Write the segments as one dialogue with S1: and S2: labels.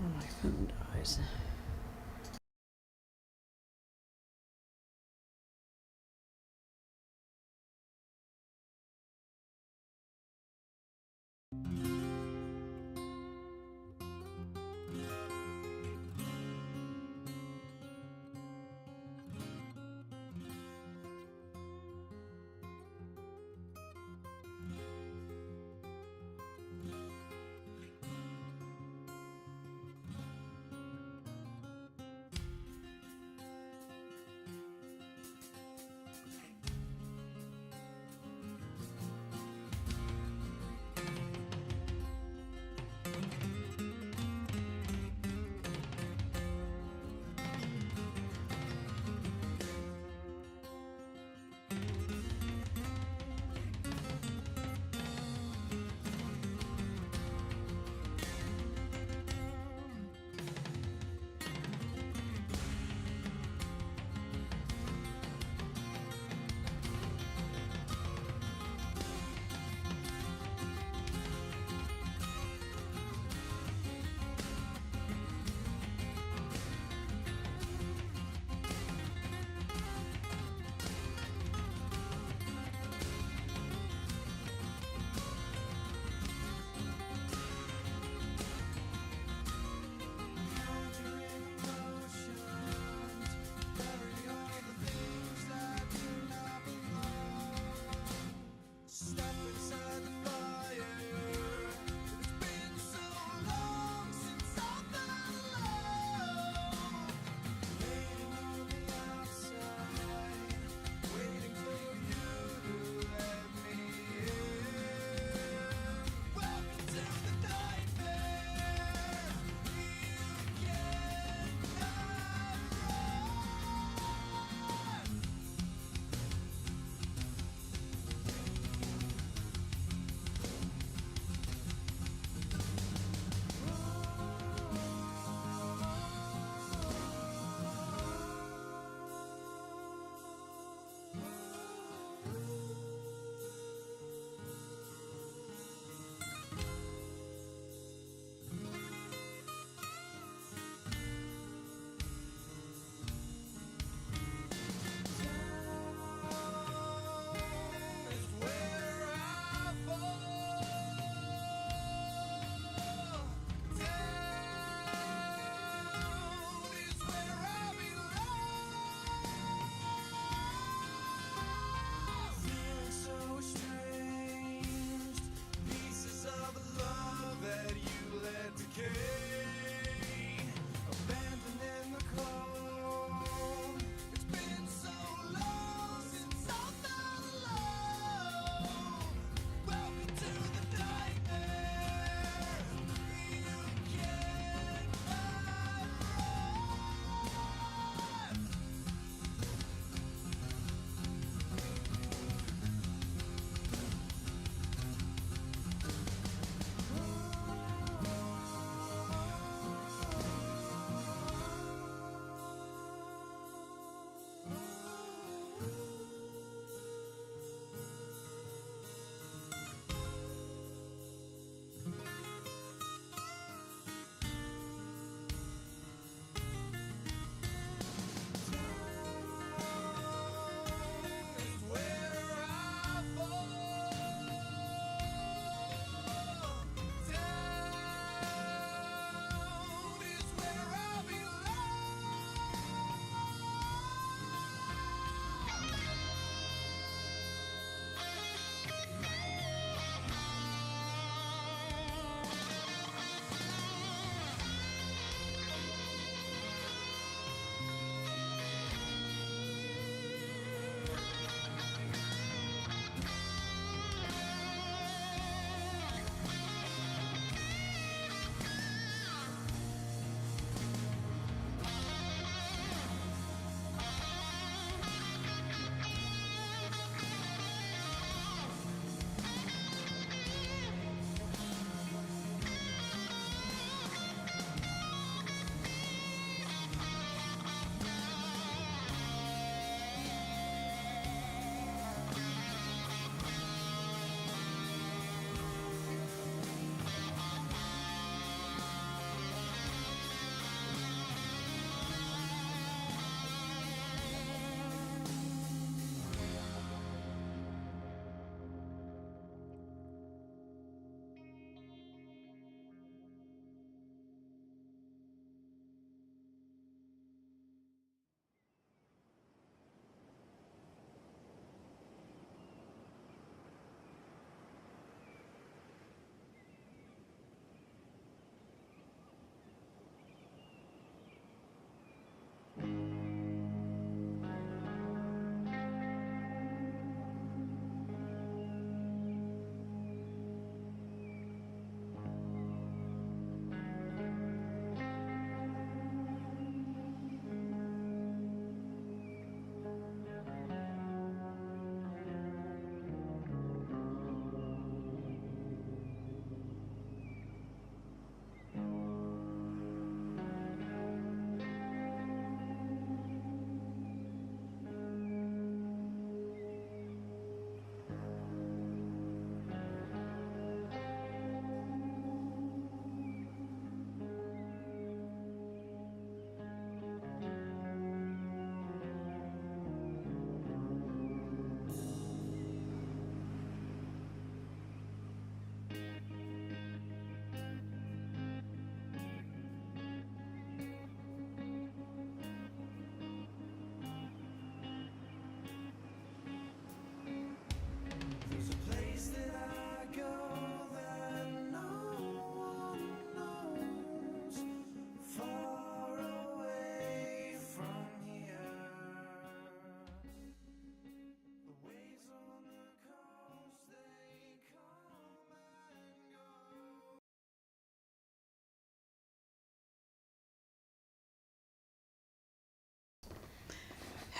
S1: My phone dies.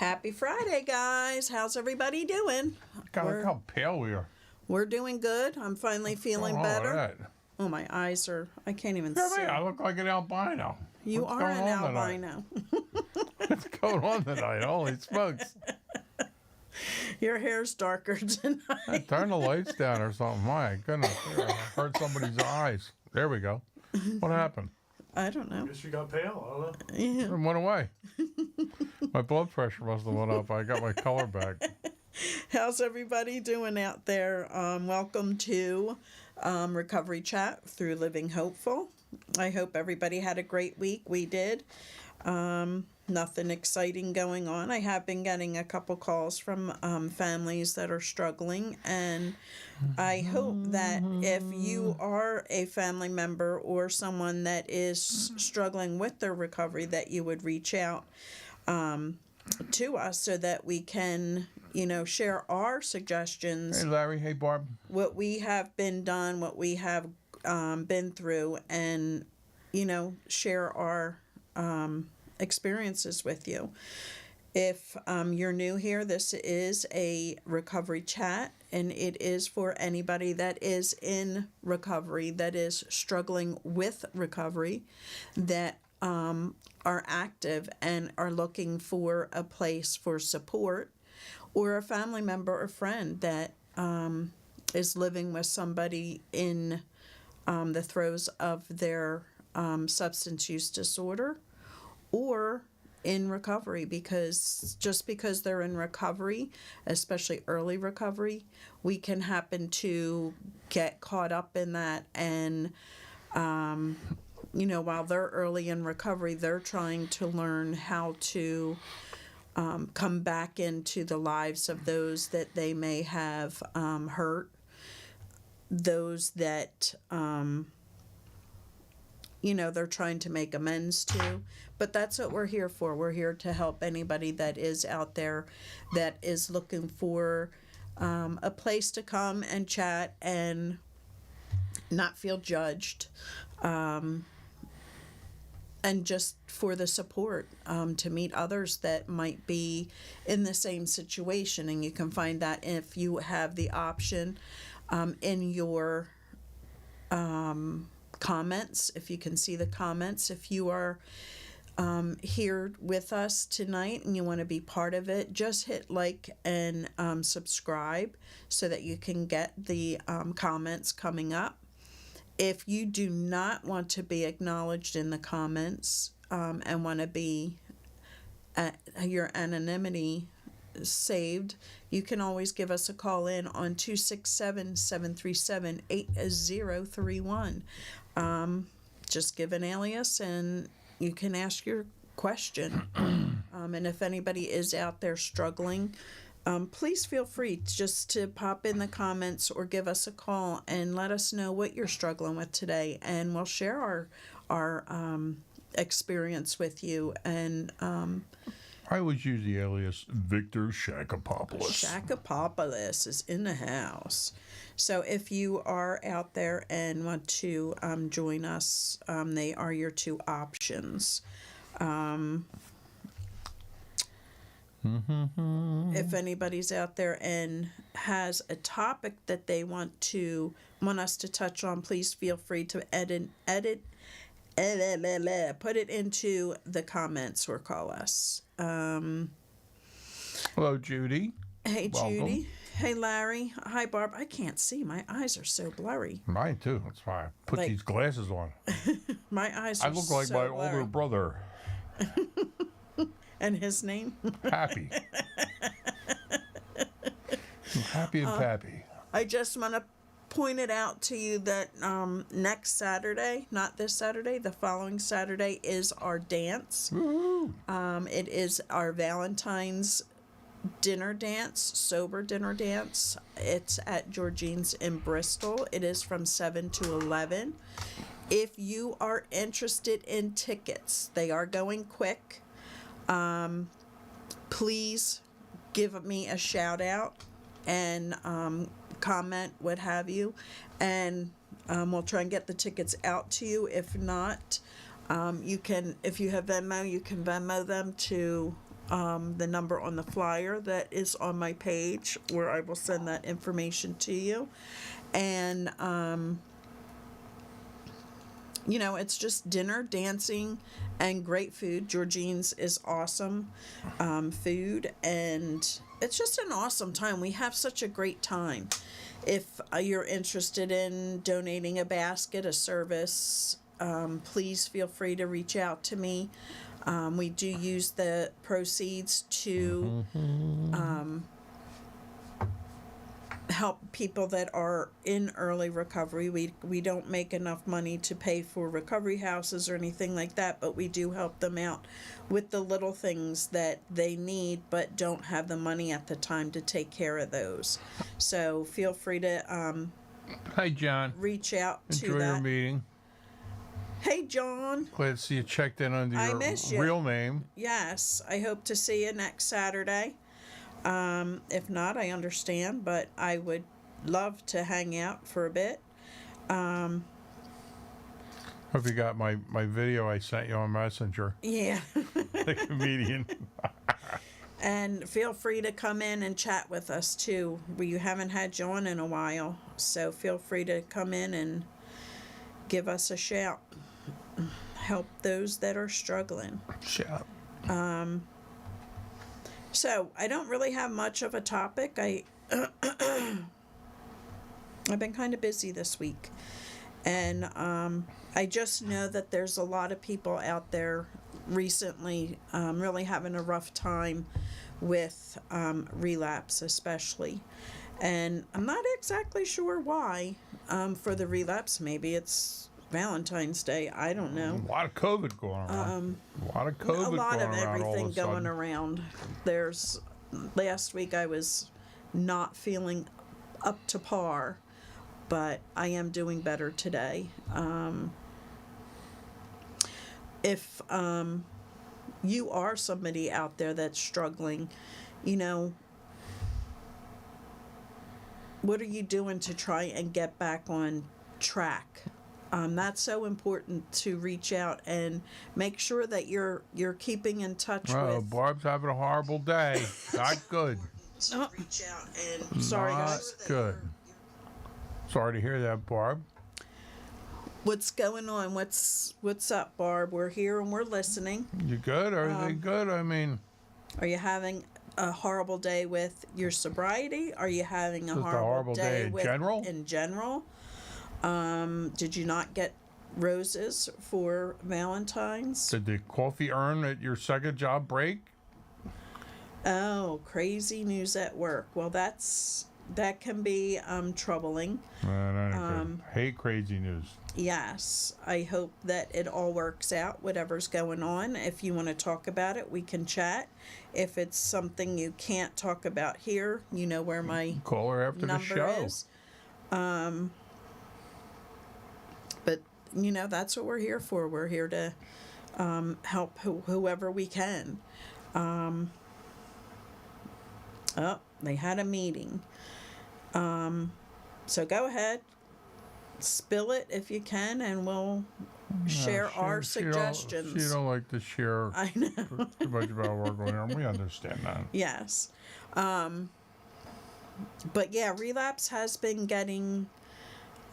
S1: Happy Friday, guys. How's everybody doing?
S2: God, look how pale we are.
S1: We're doing good. I'm finally feeling
S2: What's going on
S1: better.
S2: with that?
S1: Oh, my eyes are, I can't even
S2: Look at
S1: see.
S2: me, I look like an albino.
S1: You
S2: What's
S1: are
S2: going
S1: an
S2: on tonight?
S1: albino.
S2: What's going on tonight? Holy smokes.
S1: Your hair's darker tonight.
S2: Turn the lights down or something. My goodness. Here, I hurt somebody's eyes. There we go. What happened?
S1: I don't know.
S3: Guess you got pale. I don't know.
S1: Yeah.
S2: It went away. My blood pressure must have went up. I got my color back.
S1: How's everybody doing out there? Welcome to Recovery Chat through Living Hopeful. I hope everybody had a great week. We did. Nothing exciting going on. I have been getting a couple calls from families that are struggling, and I hope that if you are a family member or someone that is struggling with their recovery, that you would reach out to us so that we can, share our suggestions,
S2: Hey, Larry. Hey, Barb.
S1: what we have been done, what we have been through, and, share our experiences with you. If you're new here, this is a recovery chat, and it is for anybody that is in recovery, that is struggling with recovery, that are active and are looking for a place for support, or a family member or friend that is living with somebody in the throes of their substance use disorder, or in recovery, because just because they're in recovery, especially early recovery, we can happen to get caught up in that, and while they're early in recovery, they're trying to learn how to come back into the lives of those that they may have hurt, those that they're trying to make amends to. But that's what we're here for. We're here to help anybody that is out there that is looking for a place to come and chat and not feel judged, and just for the support to meet others that might be in the same situation. And you can find that if you have the option in your comments, if you can see the comments. If you are here with us tonight and you want to be part of it, just hit like and subscribe so that you can get the comments coming up. If you do not want to be acknowledged in the comments and want to be your anonymity saved, you can always give us a call in on 267-737-8031. Just give an alias and you can ask your question. And if anybody is out there struggling, please feel free just to pop in the comments or give us a call and let us know what you're struggling with today, and we'll share our experience with you. And
S2: I always use the alias Victor Shakopopoulos.
S1: Shakopopoulos is in the house. So if you are out there and want to join us, they are your two options. If anybody's out there and has a topic that they want us to touch on, please feel free to put it into the comments or call us.
S2: Hello, Judy.
S1: Hey,
S2: Welcome.
S1: Judy. Hey, Larry. Hi, Barb. I can't see. My eyes are so blurry.
S2: Mine too. That's why I put
S1: Like-
S2: these glasses on.
S1: My eyes are
S2: I look like
S1: so
S2: my
S1: blurry.
S2: older brother,
S1: And his name?
S2: Happy. Happy and Pappy.
S1: I just want to point it out to you that next Saturday, not this Saturday, the following Saturday is our dance.
S2: Woo!
S1: It is our Valentine's dinner dance, sober dinner dance. It's at Georgine's in Bristol. It is from 7 to 11. If you are interested in tickets, they are going quick. Please give me a shout out and comment, what have you, and we'll try and get the tickets out to you. If not, you can, if you have Venmo, you can Venmo them to the number on the flyer that is on my page, where I will send that information to you. And, it's just dinner, dancing, and great food. Georgine's is awesome food, and it's just an awesome time. We have such a great time. If you're interested in donating a basket, a service, please feel free to reach out to me. We do use the proceeds to help people that are in early recovery. We don't make enough money to pay for recovery houses or anything like that, but we do help them out with the little things that they need but don't have the money at the time to take care of those. So feel free to
S2: Hi, John.
S1: reach out to
S2: Enjoy your
S1: that.
S2: meeting.
S1: Hey, John.
S2: Glad to see you checked in under
S1: I
S2: your
S1: miss you.
S2: real name.
S1: Yes, I hope to see you next Saturday. If not, I understand, but I would love to hang out for a bit.
S2: Hope you got my video I sent you on Messenger.
S1: Yeah.
S2: The comedian.
S1: And feel free to come in and chat with us too. We haven't had you on in a while, so feel free to come in and give us a shout. Help those that are struggling.
S2: Shout.
S1: So I don't really have much of a topic. I've been kind of busy this week, and I just know that there's a lot of people out there recently really having a rough time with relapse, especially, and I'm not exactly sure why. For the relapse, maybe it's Valentine's Day. I don't know.
S2: A lot of COVID going around. A lot of COVID
S1: A lot
S2: going
S1: of
S2: around all
S1: everything
S2: of a sudden.
S1: going around. Last week I was not feeling up to par, but I am doing better today. If you are somebody out there that's struggling, what are you doing to try and get back on track? That's so important, to reach out and make sure that you're keeping in touch
S2: Oh,
S1: with.
S2: Barb's having a horrible day. Not good.
S1: Oh, sorry,
S2: Not
S1: guys.
S2: good. Sorry to hear that, Barb.
S1: What's going on? What's up, Barb? We're here and we're listening.
S2: You good? Are they good? I mean,
S1: Are you having a horrible day with your sobriety? Are you having a
S2: Just a
S1: horrible,
S2: horrible day in
S1: with
S2: general?
S1: In general? Did you not get roses for Valentine's?
S2: did the coffee urn at your second job break?
S1: Oh, crazy news at work. Well, that can be troubling.
S2: Hate crazy news.
S1: Yes, I hope that it all works out, whatever's going on. If you want to talk about it, we can chat. If it's something you can't talk about here, you know where my
S2: Call her after the
S1: number
S2: show.
S1: is. But, that's what we're here for. We're here to help whoever we can. Oh, they had a meeting. So go ahead, spill it if you can, and we'll share our suggestions.
S2: She don't like to share
S1: I know.
S2: too much about work going on. We understand that.
S1: Yes. But yeah, relapse has been getting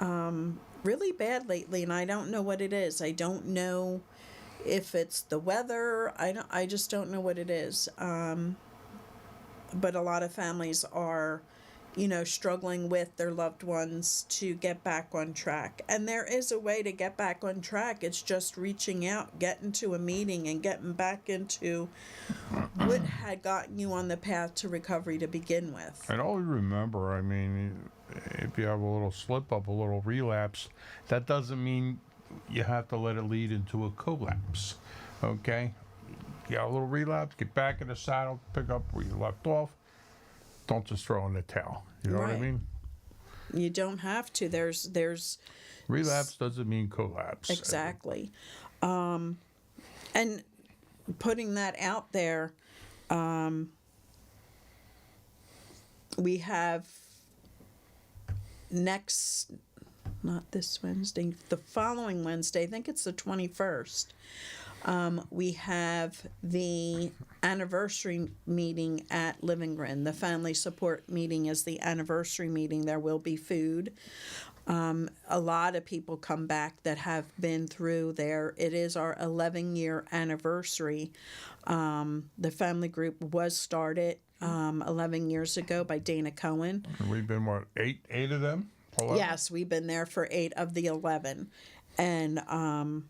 S1: really bad lately, and I don't know what it is. I don't know if it's the weather. I just don't know what it is. But a lot of families are, struggling with their loved ones to get back on track. And there is a way to get back on track. It's just reaching out, getting to a meeting, and getting back into what had gotten you on the path to recovery to begin with.
S2: And always remember, I mean, if you have a little slip up, a little relapse, that doesn't mean you have to let it lead into a collapse. Okay? You got a little relapse, get back in the saddle, pick up where you left off. Don't just throw in the towel. You know what I
S1: Right.
S2: mean?
S1: You don't have to. There's
S2: Relapse doesn't mean collapse.
S1: exactly. And putting that out there, we have not this Wednesday, the following Wednesday, I think it's the 21st. We have the anniversary meeting at Livingren. The family support meeting is the anniversary meeting. There will be food. A lot of people come back that have been through there. It is our 11-year anniversary. The family group was started 11 years ago by Dana Cohen.
S2: And we've been, what, eight of them? 11?
S1: Yes, we've been there for 8 of the 11. And,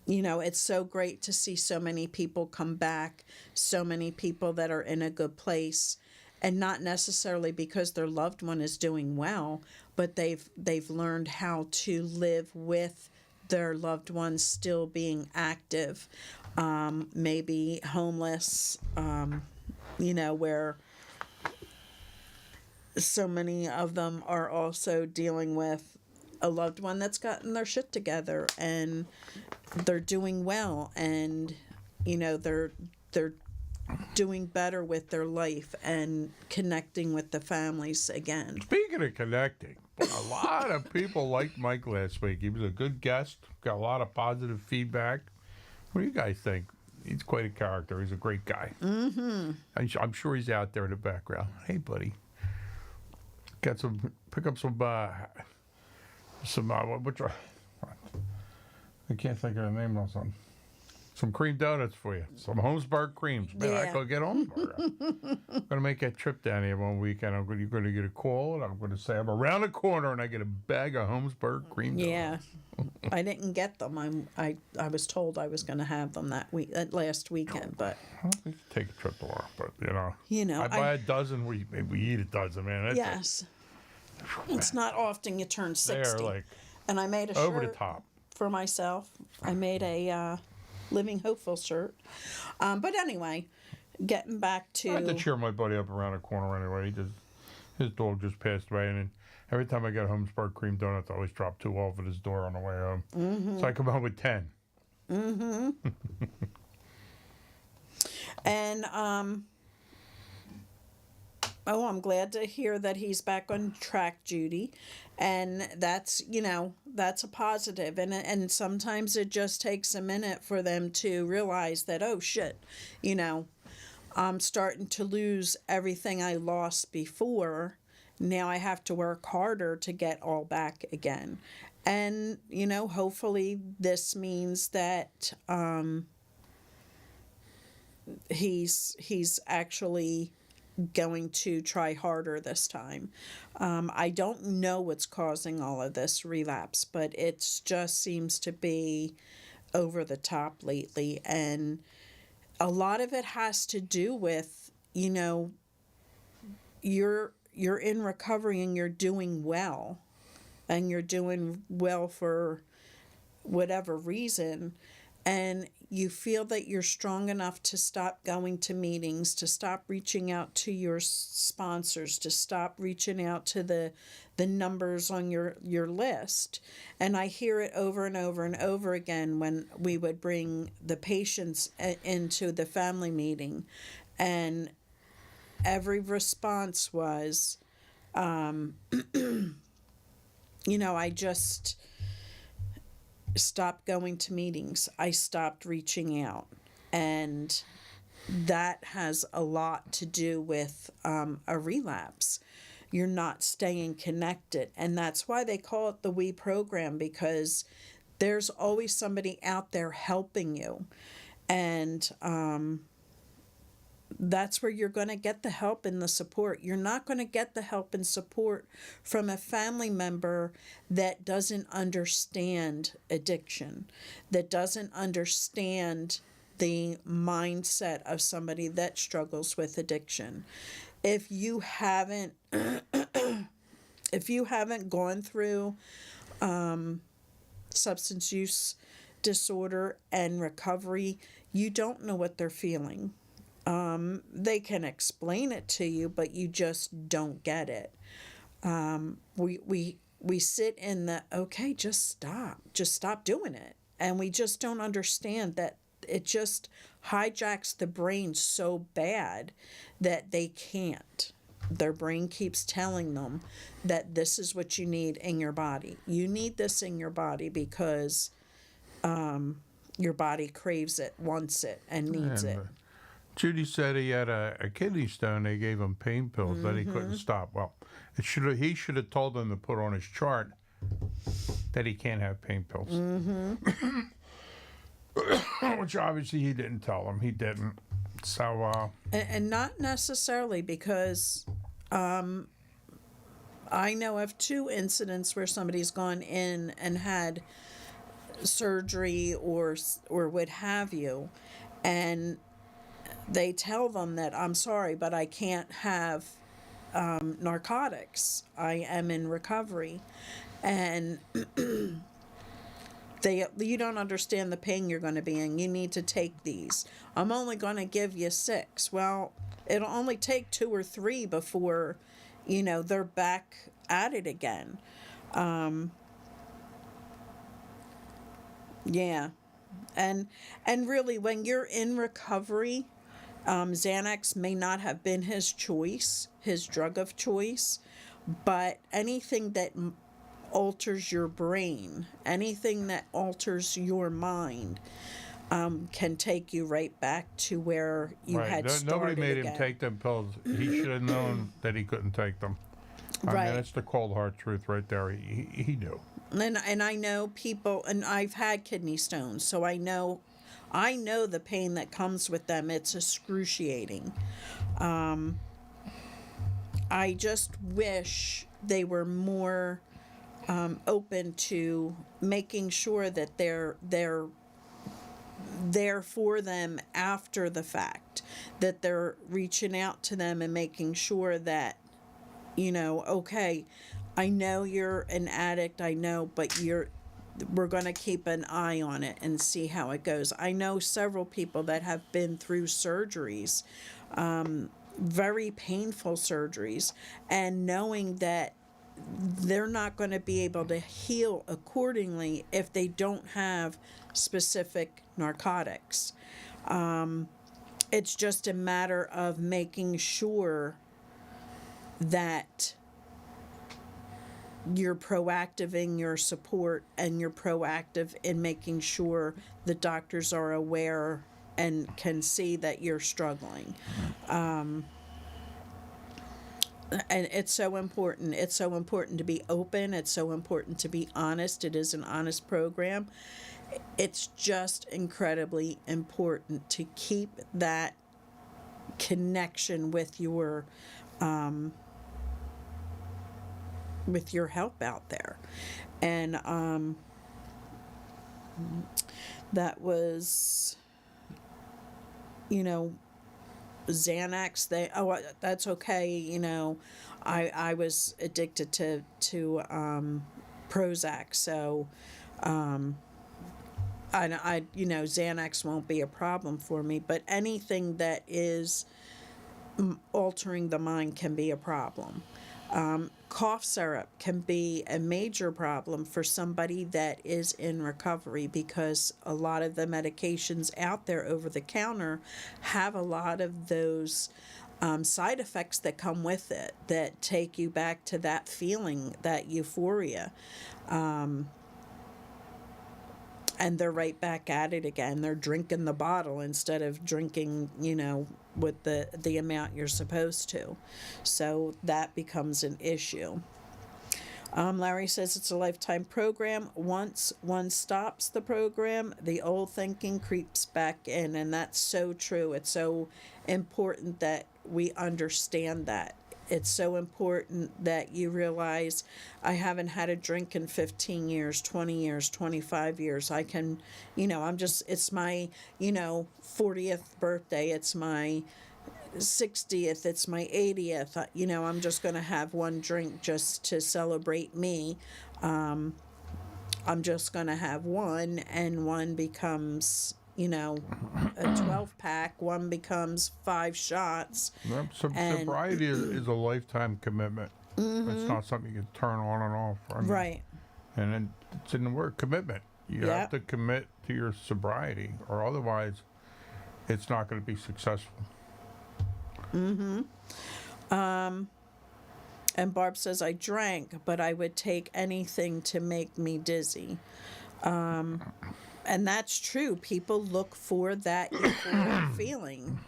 S1: it's so great to see so many people come back, so many people that are in a good place, and not necessarily because their loved one is doing well, but they've learned how to live with their loved ones still being active, maybe homeless, where so many of them are also dealing with a loved one that's gotten their shit together and they're doing well, and they're doing better with their life and connecting with the families again.
S2: Speaking of connecting, a lot of people liked Mike last week. He was a good guest, got a lot of positive feedback. What do you guys think? He's quite a character. He's a great guy. Mm-hmm. I'm sure he's out there in the background. Hey, buddy. Pick up some, which, I can't think of the name of something. Some cream donuts for you. Some Holmesburg creams. Man, I go get Holmesburg. I'm going to make that trip down here one weekend. You're going to get a call, and I'm going to say I'm around the corner, and I get a bag of Holmesburg cream donuts.
S1: Yeah. I didn't get them. I was told I was going to have them last weekend, but
S2: We can take a trip tomorrow, but I buy a dozen. We eat a dozen, man. That's
S1: yes, it's not often you turn 60.
S2: They're like
S1: and I made a
S2: over
S1: shirt
S2: the top.
S1: for myself. I made a Living Hopeful shirt. But anyway, getting back to
S2: I had to cheer my buddy up around the corner anyway. His dog just passed away, and every time I get Holmesburg cream donuts, I always drop 2 off at his door on the way home. Mm-hmm. So I come home with 10.
S1: Mm-hmm. And I'm glad to hear that he's back on track, Judy, and that's a positive. And sometimes it just takes a minute for them to realize that, oh shit, I'm starting to lose everything I lost before. Now I have to work harder to get all back again. And, hopefully this means that he's actually going to try harder this time. I don't know what's causing all of this relapse, but it just seems to be over the top lately. And a lot of it has to do with, you're in recovery and you're doing well. And you're doing well for whatever reason. And you feel that you're strong enough to stop going to meetings, to stop reaching out to your sponsors, to stop reaching out to the numbers on your list. And I hear it over and over and over again when we would bring the patients into the family meeting. And every response was, I just stopped going to meetings. I stopped reaching out. And that has a lot to do with a relapse. You're not staying connected. And that's why they call it the We program, because there's always somebody out there helping you. And that's where you're going to get the help and the support. You're not going to get the help and support from a family member that doesn't understand addiction, that doesn't understand the mindset of somebody that struggles with addiction. If you haven't gone through substance use disorder and recovery, you don't know what they're feeling. They can explain it to you, but you just don't get it. We sit in the, okay, just stop doing it. And we just don't understand that it just hijacks the brain so bad that they can't. Their brain keeps telling them that this is what you need in your body. You need this in your body because, your body craves it, wants it, and needs
S2: And
S1: it.
S2: Judy said he had a kidney stone. They gave him pain pills that he couldn't stop. Well, he should have told them to put on his chart that he can't have pain pills. Which obviously he didn't tell them. He didn't. So,
S1: And not necessarily, because I know of 2 incidents where somebody's gone in and had surgery or what have you, and they tell them that, I'm sorry, but I can't have narcotics. I am in recovery. And you don't understand the pain you're going to be in. You need to take these. I'm only going to give you 6. Well, it'll only take 2 or 3 before, they're back at it again. Yeah. And really, when you're in recovery, Xanax may not have been his choice, his drug of choice, but anything that alters your brain, anything that alters your mind, can take you right back to where you had started
S2: Nobody made
S1: again.
S2: him take them pills. He should have known that he couldn't take them. I
S1: Right.
S2: mean, that's the cold hard truth right there. He knew.
S1: And I know people, and I've had kidney stones, so I know the pain that comes with them. It's excruciating. I just wish they were more open to making sure that they're there for them after the fact, that they're reaching out to them and making sure that, okay, I know you're an addict, I know, but we're going to keep an eye on it and see how it goes. I know several people that have been through surgeries, very painful surgeries, and knowing that they're not going to be able to heal accordingly if they don't have specific narcotics. It's just a matter of making sure that you're proactive in your support, and you're proactive in making sure the doctors are aware and can see that you're struggling. And it's so important. It's so important to be open. It's so important to be honest. It is an honest program. It's just incredibly important to keep that connection with your help out there. And that was, Xanax. That's okay. I was addicted to Prozac, so Xanax won't be a problem for me. But anything that is altering the mind can be a problem. Cough syrup can be a major problem for somebody that is in recovery, because a lot of the medications out there over the counter have a lot of those side effects that come with it, that take you back to that feeling, that euphoria. And they're right back at it again. They're drinking the bottle instead of drinking, with the amount you're supposed to. So that becomes an issue. Larry says it's a lifetime program. Once one stops the program, the old thinking creeps back in, and that's so true. It's so important that we understand that. It's so important that you realize, I haven't had a drink in 15 years, 20 years, 25 years. I can, it's my, 40th birthday. It's my 60th. It's my 80th. I'm just going to have one drink just to celebrate me. I'm just going to have one, and one becomes, a 12-pack. One becomes 5 shots.
S2: Yep. Sobriety is a lifetime commitment. It's not something you can turn on and off.
S1: Right.
S2: And then it's in the word commitment. You have to commit to your sobriety, or otherwise it's not going to be successful.
S1: And Barb says, I drank, but I would take anything to make me dizzy. And that's true. People look for that euphoric feeling,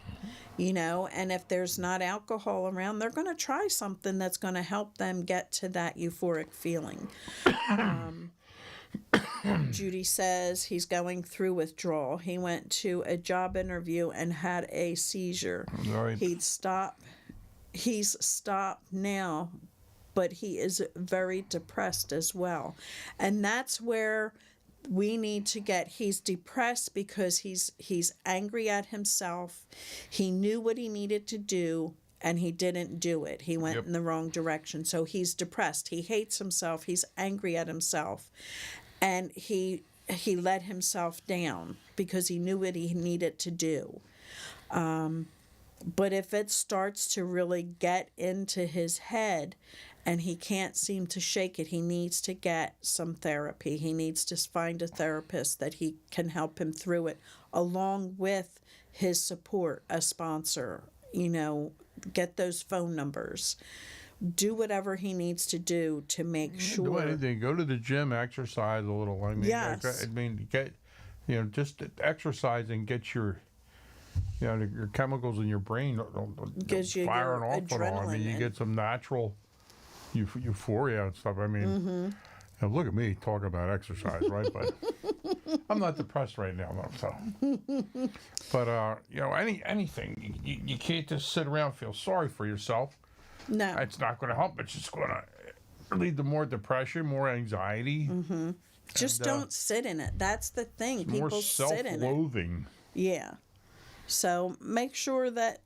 S1: and if there's not alcohol around, they're going to try something that's going to help them get to that euphoric feeling. Judy says he's going through withdrawal. He went to a job interview and had a seizure.
S2: Right.
S1: He's stopped now, but he is very depressed as well. And that's where we need to get, he's depressed because he's angry at himself. He knew what he needed to do and he didn't do it. He went
S2: Yep.
S1: in the wrong direction. So he's depressed. He hates himself. He's angry at himself. And he let himself down because he knew what he needed to do. But if it starts to really get into his head and he can't seem to shake it, he needs to get some therapy. He needs to find a therapist that he can help him through it, along with his support, a sponsor, get those phone numbers. Do whatever he needs to do to make
S2: Do
S1: sure.
S2: anything. Go to the gym, exercise a little. I mean,
S1: Yes.
S2: Just exercise and get your chemicals in your brain
S1: Gives you
S2: firing
S1: your
S2: off and all. I mean,
S1: adrenaline
S2: you
S1: and-
S2: get some natural euphoria and stuff. I mean, now look at me talking about exercise, right? But I'm not depressed right now, though. So, but anything you can't just sit around and feel sorry for yourself.
S1: No.
S2: It's not going to help. It's just going to lead to more depression, more anxiety,
S1: Just
S2: and,
S1: don't sit in it. That's the thing.
S2: more
S1: People sit in it.
S2: self-loathing.
S1: Yeah. So make sure that,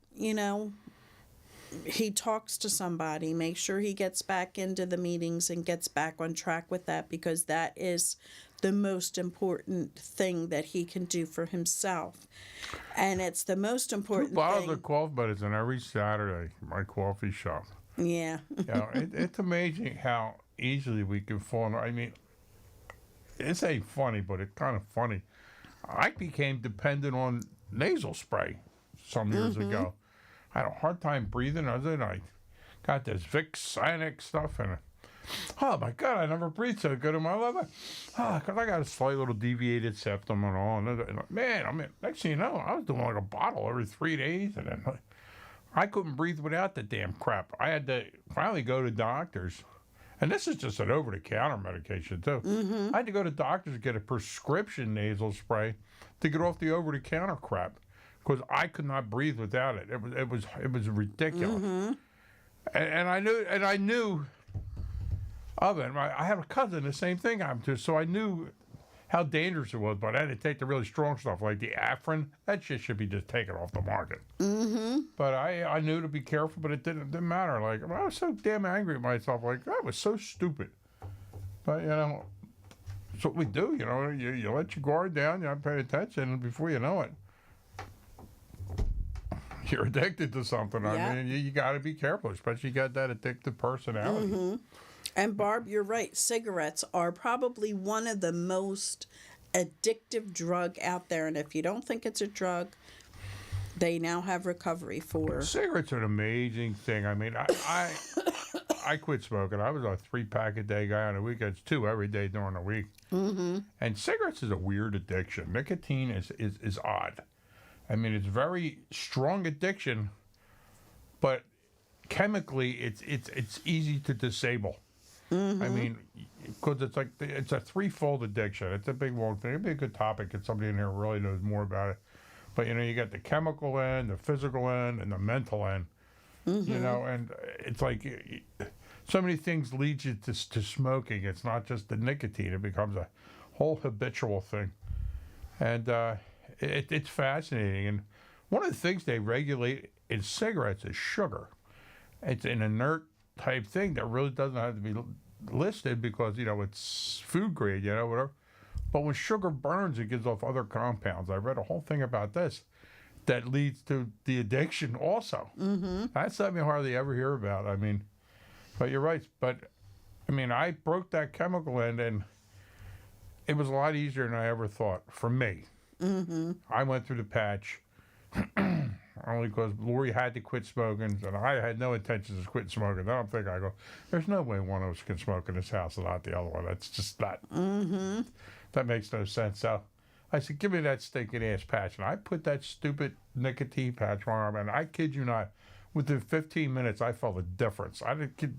S1: he talks to somebody. Make sure he gets back into the meetings and gets back on track with that, because that is the most important thing that he can do for himself. And it's the most
S2: 2
S1: important
S2: bottles
S1: thing.
S2: of cough medicine every Saturday. My coffee shop.
S1: Yeah.
S2: It's amazing how easily we can fall. I mean, this ain't funny, but it's kind of funny. I became dependent on nasal spray some years ago. I had a hard time breathing. I got this Vicks Sinus stuff, and oh my God, I never breathed so good in my life. Because I got a slight little deviated septum and all. And man, next thing you know, I was doing like a bottle every 3 days, and then I couldn't breathe without the damn crap. I had to finally go to doctors. And this is just an over-the-counter medication, too. I had to go to doctors to get a prescription nasal spray to get off the over-the-counter crap, because I could not breathe without it. It was ridiculous. And I knew of it. I have a cousin, the same thing happened to, so I knew how dangerous it was. But I had to take the really strong stuff like the Afrin. That shit should be just taken off the market. But I knew to be careful, but it didn't matter. Like, I was so damn angry at myself. Like, that was so stupid. But it's what we do. You let your guard down. You're not paying attention, and before you know it, you're addicted to something.
S1: Yeah.
S2: I mean, you got to be careful, especially you got that addictive personality.
S1: And Barb, you're right. Cigarettes are probably one of the most addictive drug out there. And if you don't think it's a drug, they now have recovery for.
S2: Cigarettes are an amazing thing. I mean, I quit smoking. I was a 3-pack-a-day guy on the weekends, 2 every day during the week. And cigarettes is a weird addiction. Nicotine is odd. I mean, it's very strong addiction, but chemically, it's easy to disable. I mean, because it's a threefold addiction. It's a big one thing. It'd be a good topic if somebody in here really knows more about it. But you got the chemical end, the physical end, and the mental end. And it's like so many things lead you to smoking. It's not just the nicotine; it becomes a whole habitual thing, and it's fascinating. And one of the things they regulate in cigarettes is sugar. It's an inert type thing that really doesn't have to be listed because it's food grade, whatever. But when sugar burns, it gives off other compounds. I read a whole thing about this that leads to the addiction also. That's something you hardly ever hear about. I mean, but you're right. But I mean, I broke that chemical end, and it was a lot easier than I ever thought for me. I went through the patch only because Lori had to quit smoking, and I had no intentions of quitting smoking. I don't think I go, there's no way one of us can smoke in this house and not the other one. That's just not. That makes no sense. So I said, give me that stinking ass patch. And I put that stupid nicotine patch on my arm, and I kid you not, within 15 minutes, I felt a difference. It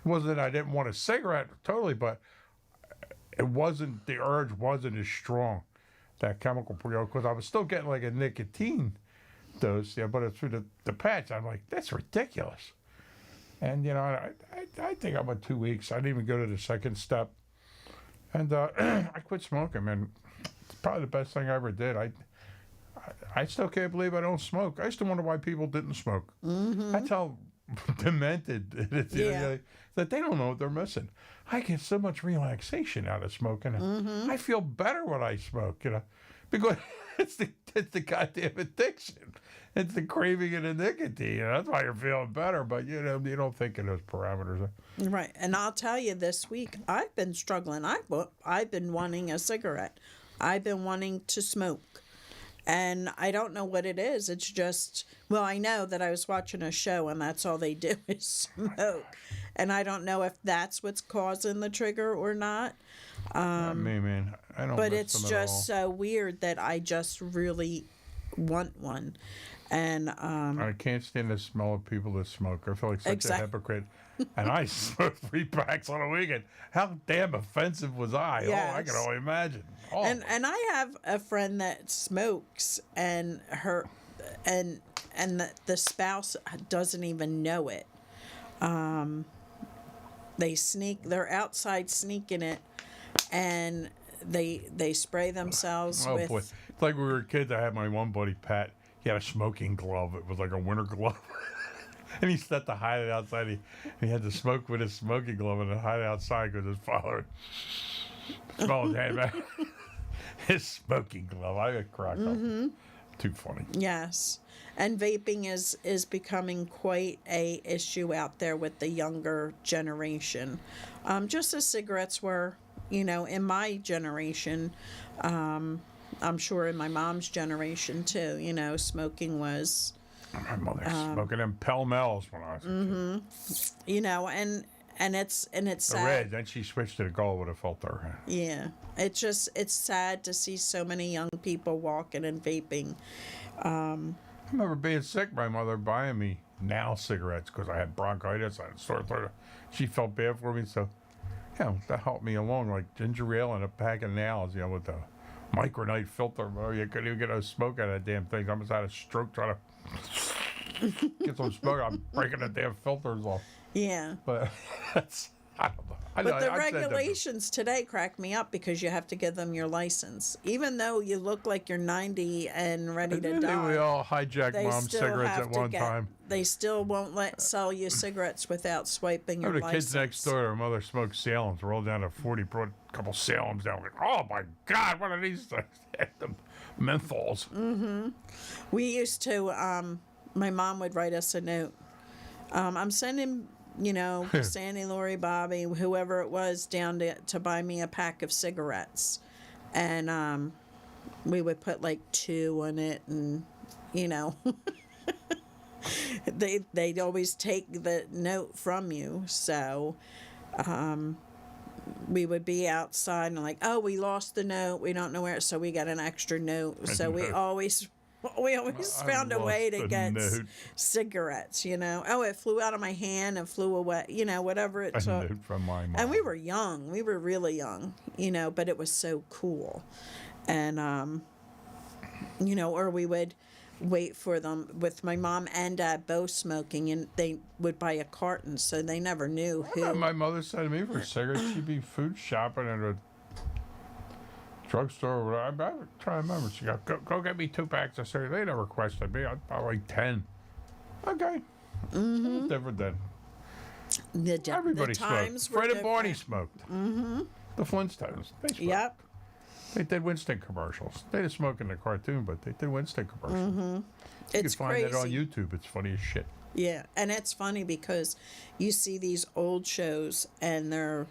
S2: wasn't that I didn't want a cigarette totally, but the urge wasn't as strong, that chemical, because I was still getting like a nicotine dose, yeah, but it's through the patch. I'm like, that's ridiculous. And, I think about 2 weeks. I didn't even go to the second step. And I quit smoking, man. It's probably the best thing I ever did. I still can't believe I don't smoke. I used to wonder why people didn't smoke.
S1: Mm-hmm.
S2: That's how demented it is.
S1: Yeah.
S2: That they don't know what they're missing. I get so much relaxation out of smoking.
S1: Mm-hmm.
S2: I feel better when I smoke, because it's the goddamn addiction. It's the craving of the nicotine. That's why you're feeling better, but you don't think in those parameters.
S1: Right. And I'll tell you, this week I've been struggling. I've been wanting a cigarette. I've been wanting to smoke. And I don't know what it is. It's just, well, I know that I was watching a show and that's all they do is smoke. And I don't know if that's what's causing the trigger or not.
S2: Not me, man. I don't.
S1: But
S2: miss
S1: it's
S2: them at
S1: just
S2: all.
S1: so weird that I just really want one. And
S2: I can't stand the smell of people that smoke. I feel like such a hypocrite. And I smoked 3 packs on a weekend. How damn offensive was I?
S1: Yes.
S2: Oh, I can only imagine. Oh,
S1: and I have a friend that smokes, and the spouse doesn't even know it. They're outside sneaking it, and they spray themselves
S2: oh
S1: with.
S2: boy. It's like when we were kids, I had my one buddy, Pat. He had a smoking glove. It was like a winter glove. And he set to hide it outside. He had to smoke with his smoking glove and hide it outside because his father smelled his hand back. His smoking glove. I got cracked up. Too funny.
S1: Yes. And vaping is becoming quite a issue out there with the younger generation. Just as cigarettes were, in my generation, I'm sure in my mom's generation too, smoking was,
S2: My mother smoking them Pell-Mells when I was a kid.
S1: and it's
S2: The
S1: sad.
S2: red, then she switched to the gold with a filter.
S1: Yeah. It's sad to see so many young people walking and vaping.
S2: I remember being sick, my mother buying me Now cigarettes because I had bronchitis. I had sore throat. She felt bad for me, so that helped me along, like ginger ale and a pack of Nows, with the micronite filter. Oh, you couldn't even get no smoke out of that damn thing. I almost had a stroke trying to get some smoke. I'm breaking the damn filters off.
S1: Yeah.
S2: But that's, I don't know.
S1: But the regulations today crack me up because you have to give them your license. Even though you look like you're 90 and ready to die.
S2: We all hijacked
S1: they
S2: mom's
S1: still
S2: cigarettes
S1: have
S2: at
S1: to
S2: one time.
S1: They still won't sell you cigarettes without swiping your
S2: The
S1: license.
S2: kids next door, her mother smoked Salems. Rolled down to 40, brought a couple Salems down. Like, oh my God, what are these things? The menthols.
S1: Mm-hmm. We used to, my mom would write us a note. I'm sending, Sandy, Lori, Bobby, whoever it was, down to buy me a pack of cigarettes. And we would put like 2 in it, and, they'd always take the note from you. So we would be outside and like, oh, we lost the note. We don't know where. So we got an extra note. So we always found a way to get cigarettes, Oh, it flew out of my hand and flew away, whatever it took.
S2: From my mom.
S1: And we were young. We were really young, but it was so cool. And, or we would wait for them with my mom and dad both smoking, and they would buy a carton, so they never knew who.
S2: My mother said to me for cigarettes, she'd be food shopping at a drugstore or whatever. I'm trying to remember. She got, go get me 2 packs of cigarettes. They never questioned me. I'd buy like 10. Okay. Mm-hmm. Different then. Everybody
S1: the times
S2: smoked.
S1: were
S2: Fred and Barney
S1: different.
S2: smoked. Mm-hmm. The Flintstones. They smoked.
S1: Yep.
S2: They did Winston commercials. They didn't smoke in the cartoon, but they did Winston commercials.
S1: Mm-hmm.
S2: You
S1: It's
S2: can find
S1: crazy.
S2: that on YouTube. It's funny as shit.
S1: Yeah, and it's funny because you see these old shows and they're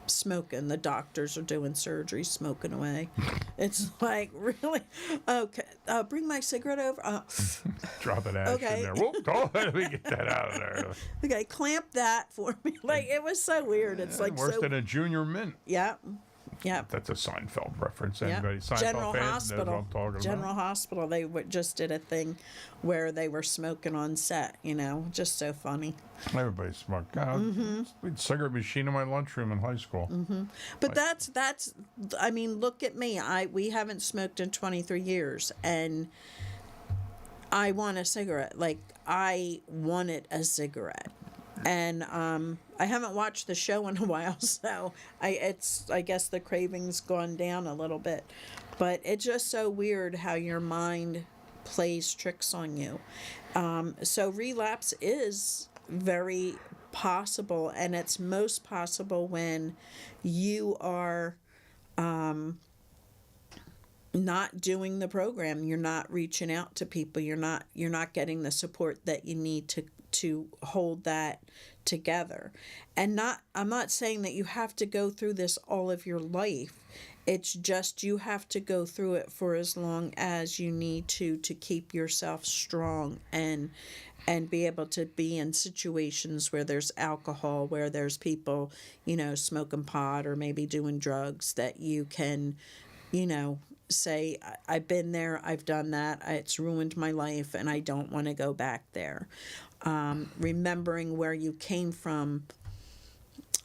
S1: smoking. The doctors are doing surgery, smoking away. It's like, really? Okay, bring my cigarette over.
S2: Dropping ash
S1: Okay.
S2: in there. Whoop, go let me get that out of there.
S1: Okay, clamp that for me. Like, it was so weird. It's like
S2: Worse
S1: so.
S2: than a junior mint.
S1: Yeah. Yep.
S2: That's a Seinfeld reference.
S1: Yep.
S2: Anybody Seinfeld
S1: General
S2: fan knows what
S1: Hospital.
S2: I'm talking
S1: General
S2: about.
S1: Hospital. They just did a thing where they were smoking on set. Just so funny.
S2: Everybody smoked. We had a cigarette machine in my lunchroom in high school.
S1: But that's. I mean, look at me. We haven't smoked in 23 years, and I want a cigarette. Like I wanted a cigarette. And I haven't watched the show in a while, so I guess the craving's gone down a little bit. But it's just so weird how your mind plays tricks on you. So relapse is very possible, and it's most possible when you are not doing the program. You're not reaching out to people. You're not getting the support that you need to hold that together. And I'm not saying that you have to go through this all of your life. It's just you have to go through it for as long as you need to keep yourself strong and be able to be in situations where there's alcohol, where there's people, smoking pot or maybe doing drugs, that you can, say, I've been there, I've done that, it's ruined my life, and I don't want to go back there. Remembering where you came from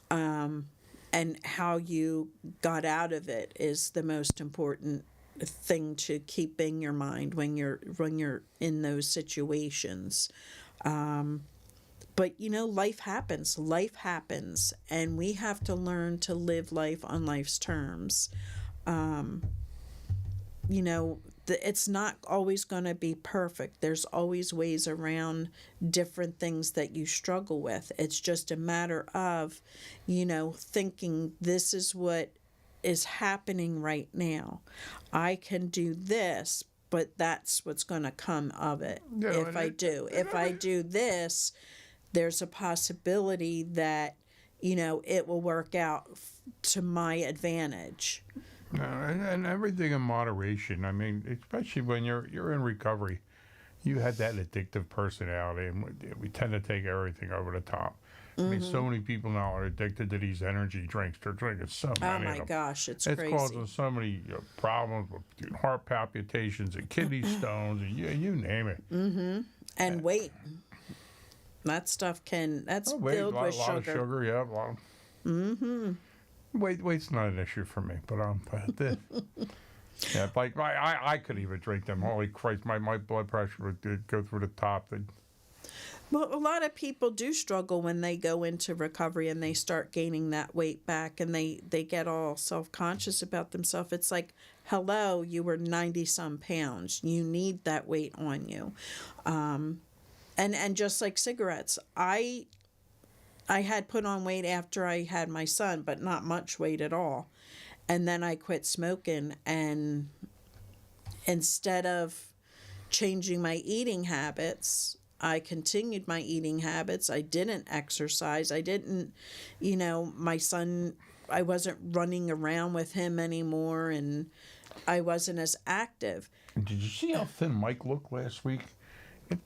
S1: and how you got out of it is the most important thing to keep in your mind when you're in those situations. But life happens, and we have to learn to live life on life's terms. It's not always going to be perfect. There's always ways around different things that you struggle with. It's just a matter of, thinking this is what is happening right now. I can do this, but that's what's going to come of it. If I do this, there's a possibility that, it will work out to my advantage.
S2: And everything in moderation. I mean, especially when you're in recovery, you had that addictive personality, and we tend to take everything over the top. I mean, so many people now are addicted to these energy drinks. They're drinking so many
S1: Oh
S2: of
S1: my
S2: them.
S1: gosh, it's
S2: It's
S1: crazy.
S2: causing so many problems with heart palpitations and kidney stones, and you name it.
S1: And weight. That stuff that's filled with
S2: a lot of sugar, yeah, a lot of. Weight's not an issue for me, but yeah, like I could even drink them. Holy Christ, my blood pressure would go through the top.
S1: Well, a lot of people do struggle when they go into recovery and they start gaining that weight back, and they get all self-conscious about themselves. It's like, hello, you were 90-some pounds. You need that weight on you. And just like cigarettes, I had put on weight after I had my son, but not much weight at all. And then I quit smoking, and instead of changing my eating habits, I continued my eating habits. I didn't exercise. I didn't, my son, I wasn't running around with him anymore, and I wasn't as active.
S2: Did you see how thin Mike looked last week?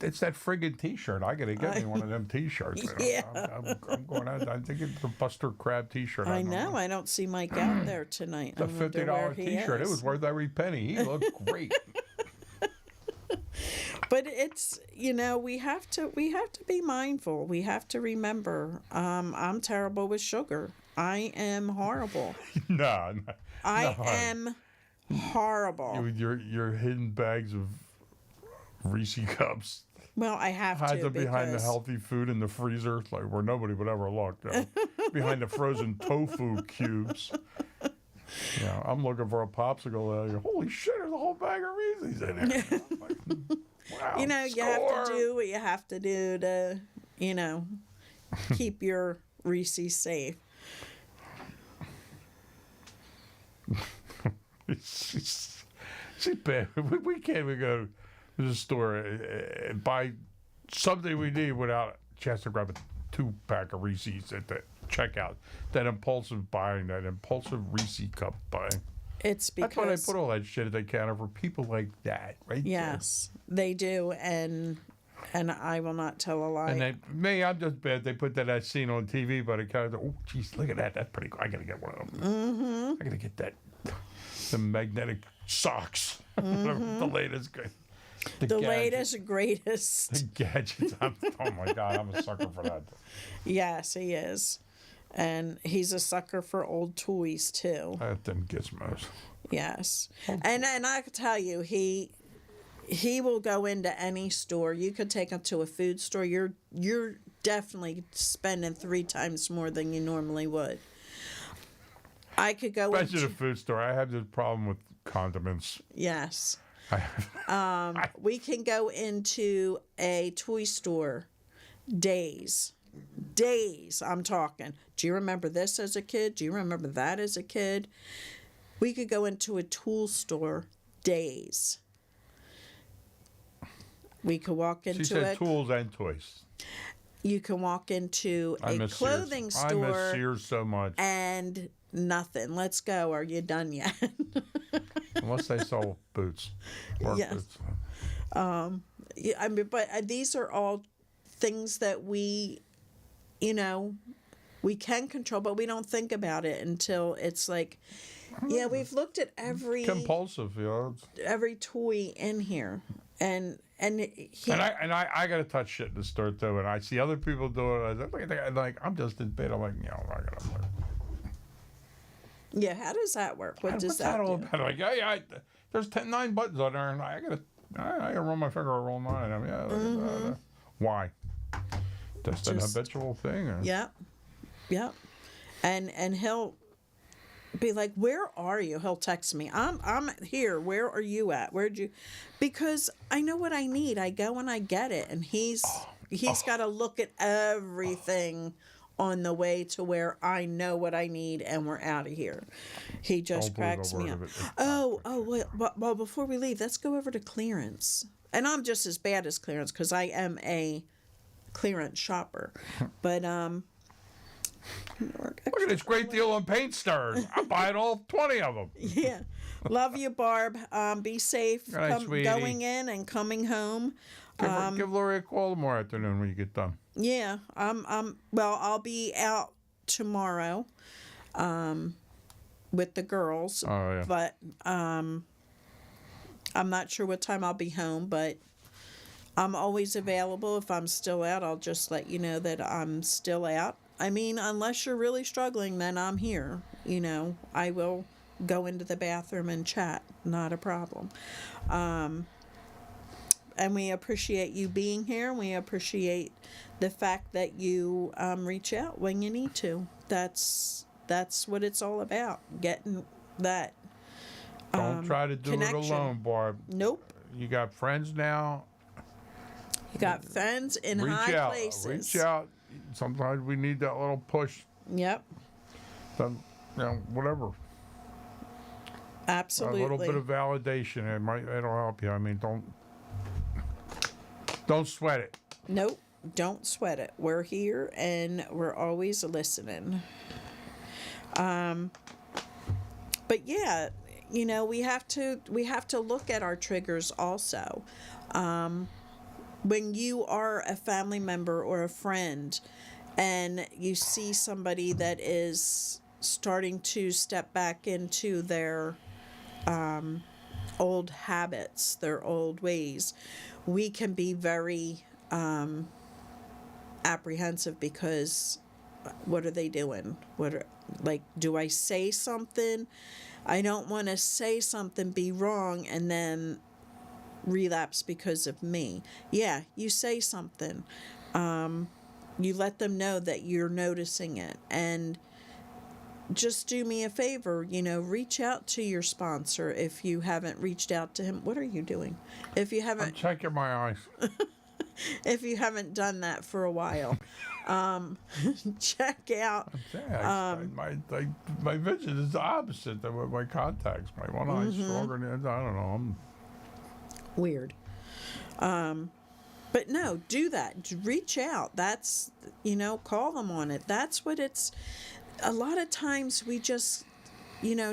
S2: It's that friggin' T-shirt. I gotta get me one of them T-shirts.
S1: Yeah.
S2: I'm going out. I think it's the Buster Crab T-shirt.
S1: I know. I don't see Mike out there tonight.
S2: The
S1: I wonder
S2: $50
S1: where he
S2: T-shirt. It
S1: is.
S2: was worth every penny. He looked great.
S1: But it's, we have to be mindful. We have to remember, I'm terrible with sugar. I am horrible.
S2: No.
S1: I am horrible.
S2: Your hidden bags of Reese cups.
S1: Well, I have
S2: Hides
S1: to
S2: them behind the
S1: because
S2: healthy food in the freezer, like where nobody would ever look. Behind the frozen tofu cubes. Yeah, I'm looking for a popsicle. Holy shit! There's a whole bag of Reese's in there. Like, wow,
S1: you have
S2: score.
S1: to do what you have to do to, keep your Reese's safe.
S2: It's bad. We can't even go to the store and buy something we need without a chance to grab a 2-pack of Reese's at the checkout. That impulsive buying, that impulsive Reese cup buying.
S1: It's because...
S2: That's why they put all that shit at the counter for people like that, right?
S1: Yes, they do. And and I will not tell a lie.
S2: And me, I'm just bad. They put that scene on TV, but it kind of, oh, geez, look at that. That's pretty cool. I gotta get one of them. Mm-hmm. I gotta get that. The magnetic socks.
S1: Mm-hmm.
S2: The latest.
S1: The latest, greatest.
S2: The gadgets. Oh my God, I'm a sucker for that.
S1: Yes, he is. And he's a sucker for old toys too.
S2: Them gizmos.
S1: Yes. And I can tell you, he will go into any store. You could take him to a food store. You're definitely spending 3 times more than you normally would. I could go
S2: Especially the food store. I have this problem with condiments.
S1: Yes. We can go into a toy store days, I'm talking. Do you remember this as a kid? Do you remember that as a kid? We could go into a tool store days. We could walk into
S2: She said tools and toys.
S1: You can walk into a clothing store.
S2: I miss Sears so much.
S1: And nothing. Let's go. Are you done yet?
S2: Unless they sell boots.
S1: Yes.
S2: Boots.
S1: Yeah, I mean, but these are all things that we can control, but we don't think about it until it's like, yeah, we've looked at every
S2: compulsive,
S1: every toy in here, and
S2: I gotta touch shit in the store too, and I see other people do it. I'm like, I'm just in bed. I'm like, I gotta.
S1: Yeah, how does that work? What does that
S2: all
S1: do?
S2: about? Like, yeah, there's 9 buttons on there, and I gotta run my finger around mine. I mean, why? Just an habitual thing. Or?
S1: Yep. And he'll be like, "Where are you?" He'll text me. I'm here. Where are you at? Where'd you? Because I know what I need. I go and I get it, and he's got to look at everything on the way to where I know what I need, and we're out of here. He just cracks me up. Well, before we leave, let's go over to clearance. And I'm just as bad as clearance because I am a clearance shopper. But
S2: look at this great deal on paint stirrers. I'm buying all 20 of them.
S1: Yeah. Love you, Barb. Be safe going in and coming home.
S2: Give Lori a call tomorrow afternoon when you get done.
S1: Yeah. Well, I'll be out tomorrow with the girls.
S2: Oh, yeah.
S1: But I'm not sure what time I'll be home, but I'm always available. If I'm still out, I'll just let you know that I'm still out. I mean, unless you're really struggling, then I'm here. I will go into the bathroom and chat. Not a problem. And we appreciate you being here. We appreciate the fact that you reach out when you need to. That's what it's all about. Getting that
S2: Don't try to do
S1: connection.
S2: it alone, Barb.
S1: Nope.
S2: You got friends now.
S1: You got friends in high places.
S2: Reach out. Sometimes we need that little push.
S1: Yep.
S2: Whatever.
S1: Absolutely.
S2: A little bit of validation. It'll help you. I mean, don't sweat it.
S1: Nope. Don't sweat it. We're here and we're always listening. But yeah, we have to look at our triggers also. When you are a family member or a friend and you see somebody that is starting to step back into their old habits, their old ways, we can be very apprehensive because what are they doing? Do I say something? I don't want to say something, be wrong, and then relapse because of me. Yeah, you say something. You let them know that you're noticing it. And just do me a favor, reach out to your sponsor if you haven't reached out to him. What are you doing? If you haven't...
S2: I'm checking my eyes.
S1: If you haven't done that for a while, check out.
S2: My vision is the opposite than my contacts. My one eye's stronger than I don't know. I'm
S1: weird. But no, do that. Reach out. That's call them on it. That's what it's. A lot of times we just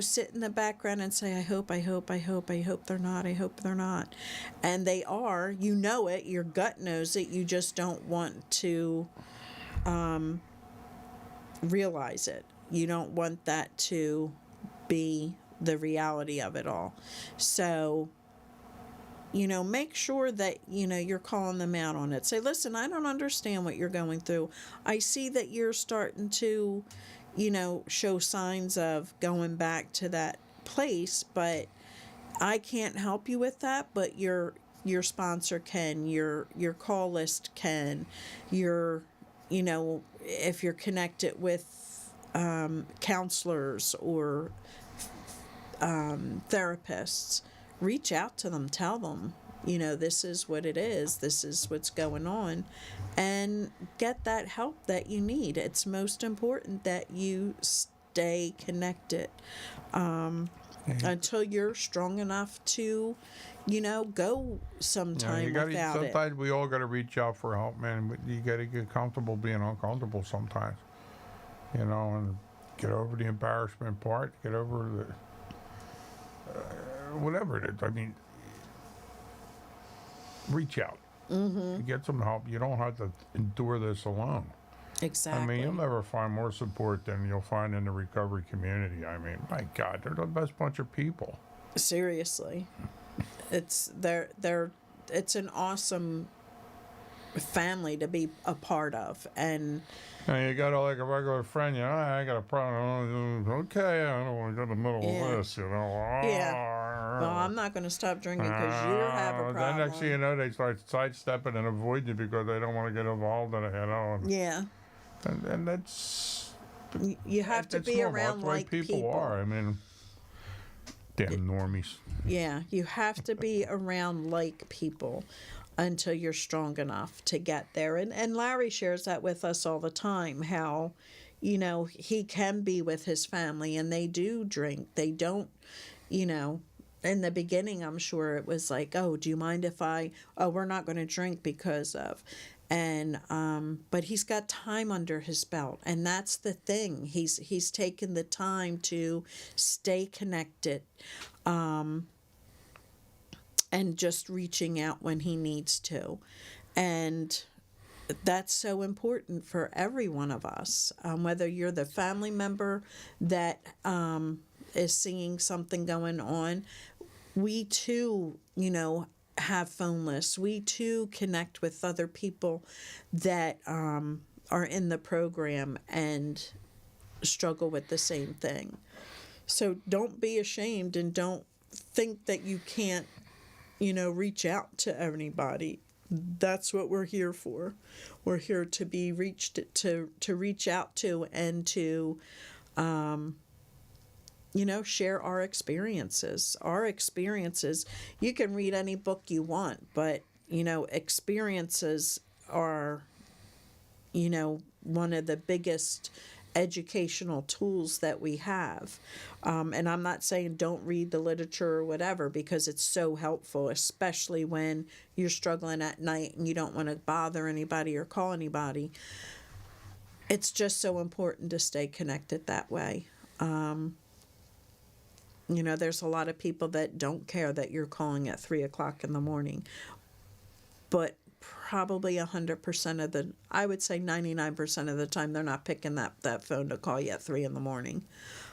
S1: sit in the background and say, I hope, I hope, I hope, I hope they're not, I hope they're not. And they are, you know it, your gut knows it, you just don't want to realize it. You don't want that to be the reality of it all. So, make sure that, you're calling them out on it. Say, listen, I don't understand what you're going through. I see that you're starting to, show signs of going back to that place, but I can't help you with that, but your sponsor can, your call list can, if you're connected with counselors or therapists, reach out to them, tell them, this is what it is, this is what's going on, and get that help that you need. It's most important that you stay connected until you're strong enough to, go sometime without it.
S2: Sometimes we all got to reach out for help, man. You got to get comfortable being uncomfortable sometimes, and get over the embarrassment part, get over the whatever it is. I mean, reach out. Get some help. You don't have to endure this alone.
S1: Exactly.
S2: I mean, you'll never find more support than you'll find in the recovery community. I mean, my God, they're the best bunch of people.
S1: Seriously. It's it's an awesome family to be a part of, and
S2: you got like a regular friend, I got a problem. Okay, I don't want to go to the middle of this,
S1: Yeah. Well, I'm not going to stop drinking because you have a problem.
S2: Then next thing you know, they start sidestepping and avoiding you because they don't want to get involved in it.
S1: Yeah.
S2: And that's...
S1: You have to be
S2: normal.
S1: around
S2: That's
S1: like people.
S2: People are. I mean, damn normies.
S1: Yeah, you have to be around like people until you're strong enough to get there. And Larry shares that with us all the time, how, he can be with his family and they do drink. They don't, in the beginning, I'm sure it was like, oh, do you mind if we're not going to drink because of... And but he's got time under his belt, and that's the thing. He's taken the time to stay connected, and just reaching out when he needs to, and that's so important for every one of us. Whether you're the family member that is seeing something going on, we too, have phone lists. We too connect with other people that are in the program and struggle with the same thing. So don't be ashamed and don't think that you can't, reach out to anybody. That's what we're here for. We're here to be reached, to reach out to, and to share our experiences. Our experiences, you can read any book you want, but, experiences are, one of the biggest educational tools that we have. And I'm not saying don't read the literature or whatever, because it's so helpful, especially when you're struggling at night and you don't want to bother anybody or call anybody. It's just so important to stay connected that way. There's a lot of people that don't care that you're calling at 3:00 in the morning, but probably 100% I would say 99% of the time, they're not picking that phone to call you at 3 in the morning.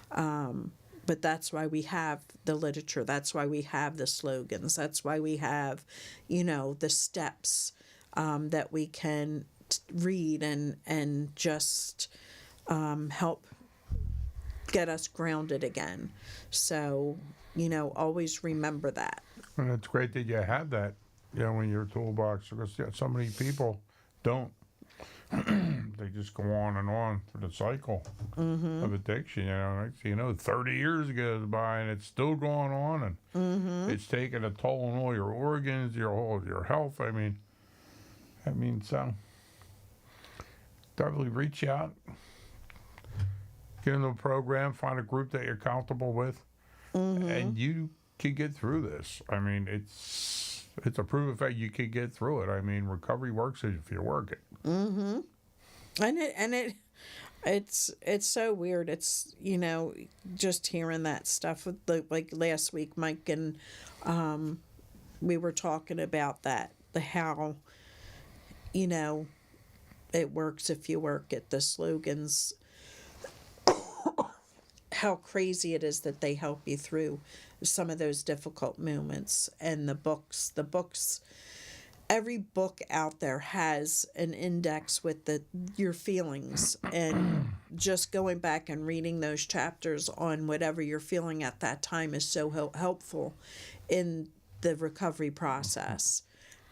S1: But that's why we have the literature. That's why we have the slogans. That's why we have, the steps that we can read and just help get us grounded again. So, always remember that.
S2: And it's great that you have that, in your toolbox, because so many people don't. They just go on and on through the cycle of addiction. 30 years goes by and it's still going on, and it's taking a toll on all your organs, your health. I mean, so definitely reach out, get into a program, find a group that you're comfortable with, and you can get through this. I mean, it's a proven fact you can get through it. I mean, recovery works if you work it.
S1: And it It's so weird. It's, just hearing that stuff with like last week, Mike and we were talking about that, the how, you know, it works if you work at the slogans, how crazy it is that they help you through some of those difficult moments. And the books, every book out there has an index with your feelings, and just going back and reading those chapters on whatever you're feeling at that time is so helpful in the recovery process.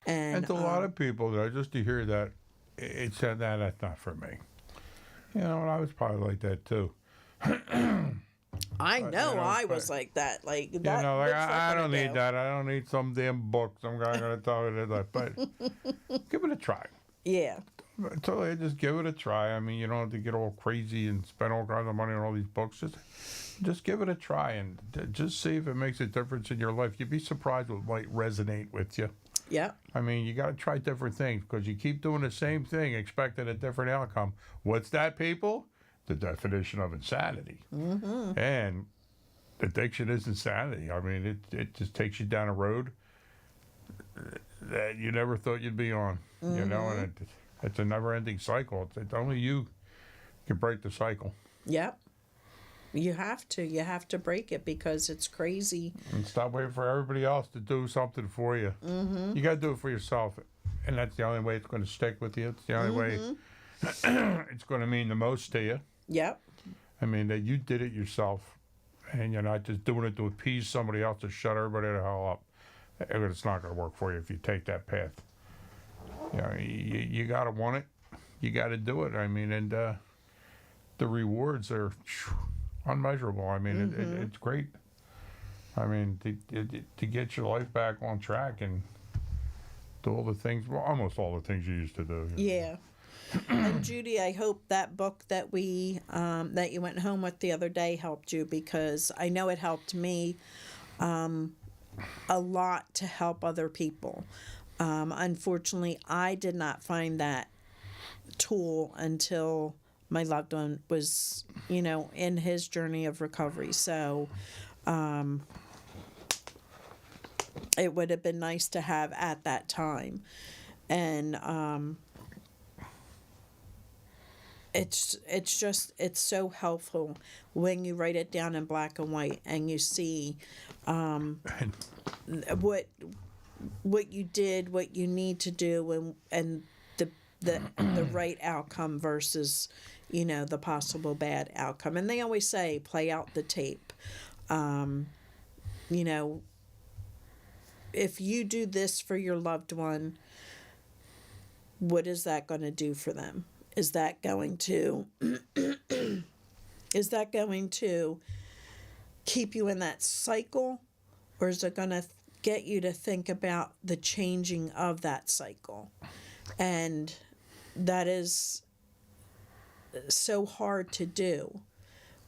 S2: And
S1: And
S2: to a lot of people, though, just to hear that, it said that that's not for me. And I was probably like that too.
S1: I know I
S2: but-
S1: was like that. Like that.
S2: Like
S1: books not
S2: I
S1: gonna
S2: don't need
S1: do.
S2: that. I don't need some damn books. I'm going to tell you that. But give it a try.
S1: Yeah.
S2: Totally, just give it a try. I mean, you don't have to get all crazy and spend all kinds of money on all these books. Just give it a try and just see if it makes a difference in your life. You'd be surprised what might resonate with you.
S1: Yeah.
S2: I mean, you got to try different things because you keep doing the same thing expecting a different outcome. What's that, people? The definition of insanity. Mm-hmm. And addiction is insanity. I mean, it just takes you down a road that you never thought you'd be on.
S1: Mm-hmm.
S2: And it's a never-ending cycle. It's only you can break the cycle.
S1: Yep. You have to. You have to break it because it's crazy.
S2: And stop waiting for everybody else to do something for you. Mm-hmm. You got to do it for yourself. And that's the only way it's going to stick with you. It's the only way it's going to mean the most to you.
S1: Yep.
S2: I mean, that you did it yourself. And you're not just doing it to appease somebody else to shut everybody the hell up. It's not going to work for you if you take that path. You got to want it. You got to do it. I mean, and the rewards are unmeasurable. I mean, it's great. I mean, to get your life back on track and do all the things, well, almost all the things you used to do.
S1: Yeah. And Judy, I hope that book that that you went home with the other day helped you, because I know it helped me a lot to help other people. Unfortunately, I did not find that tool until my loved one was, in his journey of recovery. So it would have been nice to have at that time. And it's so helpful when you write it down in black and white and you see what you did, what you need to do, and the right outcome versus the possible bad outcome. And they always say play out the tape. If you do this for your loved one, what is that going to do for them? Is that going to keep you in that cycle, or is it going to get you to think about the changing of that cycle? And that is so hard to do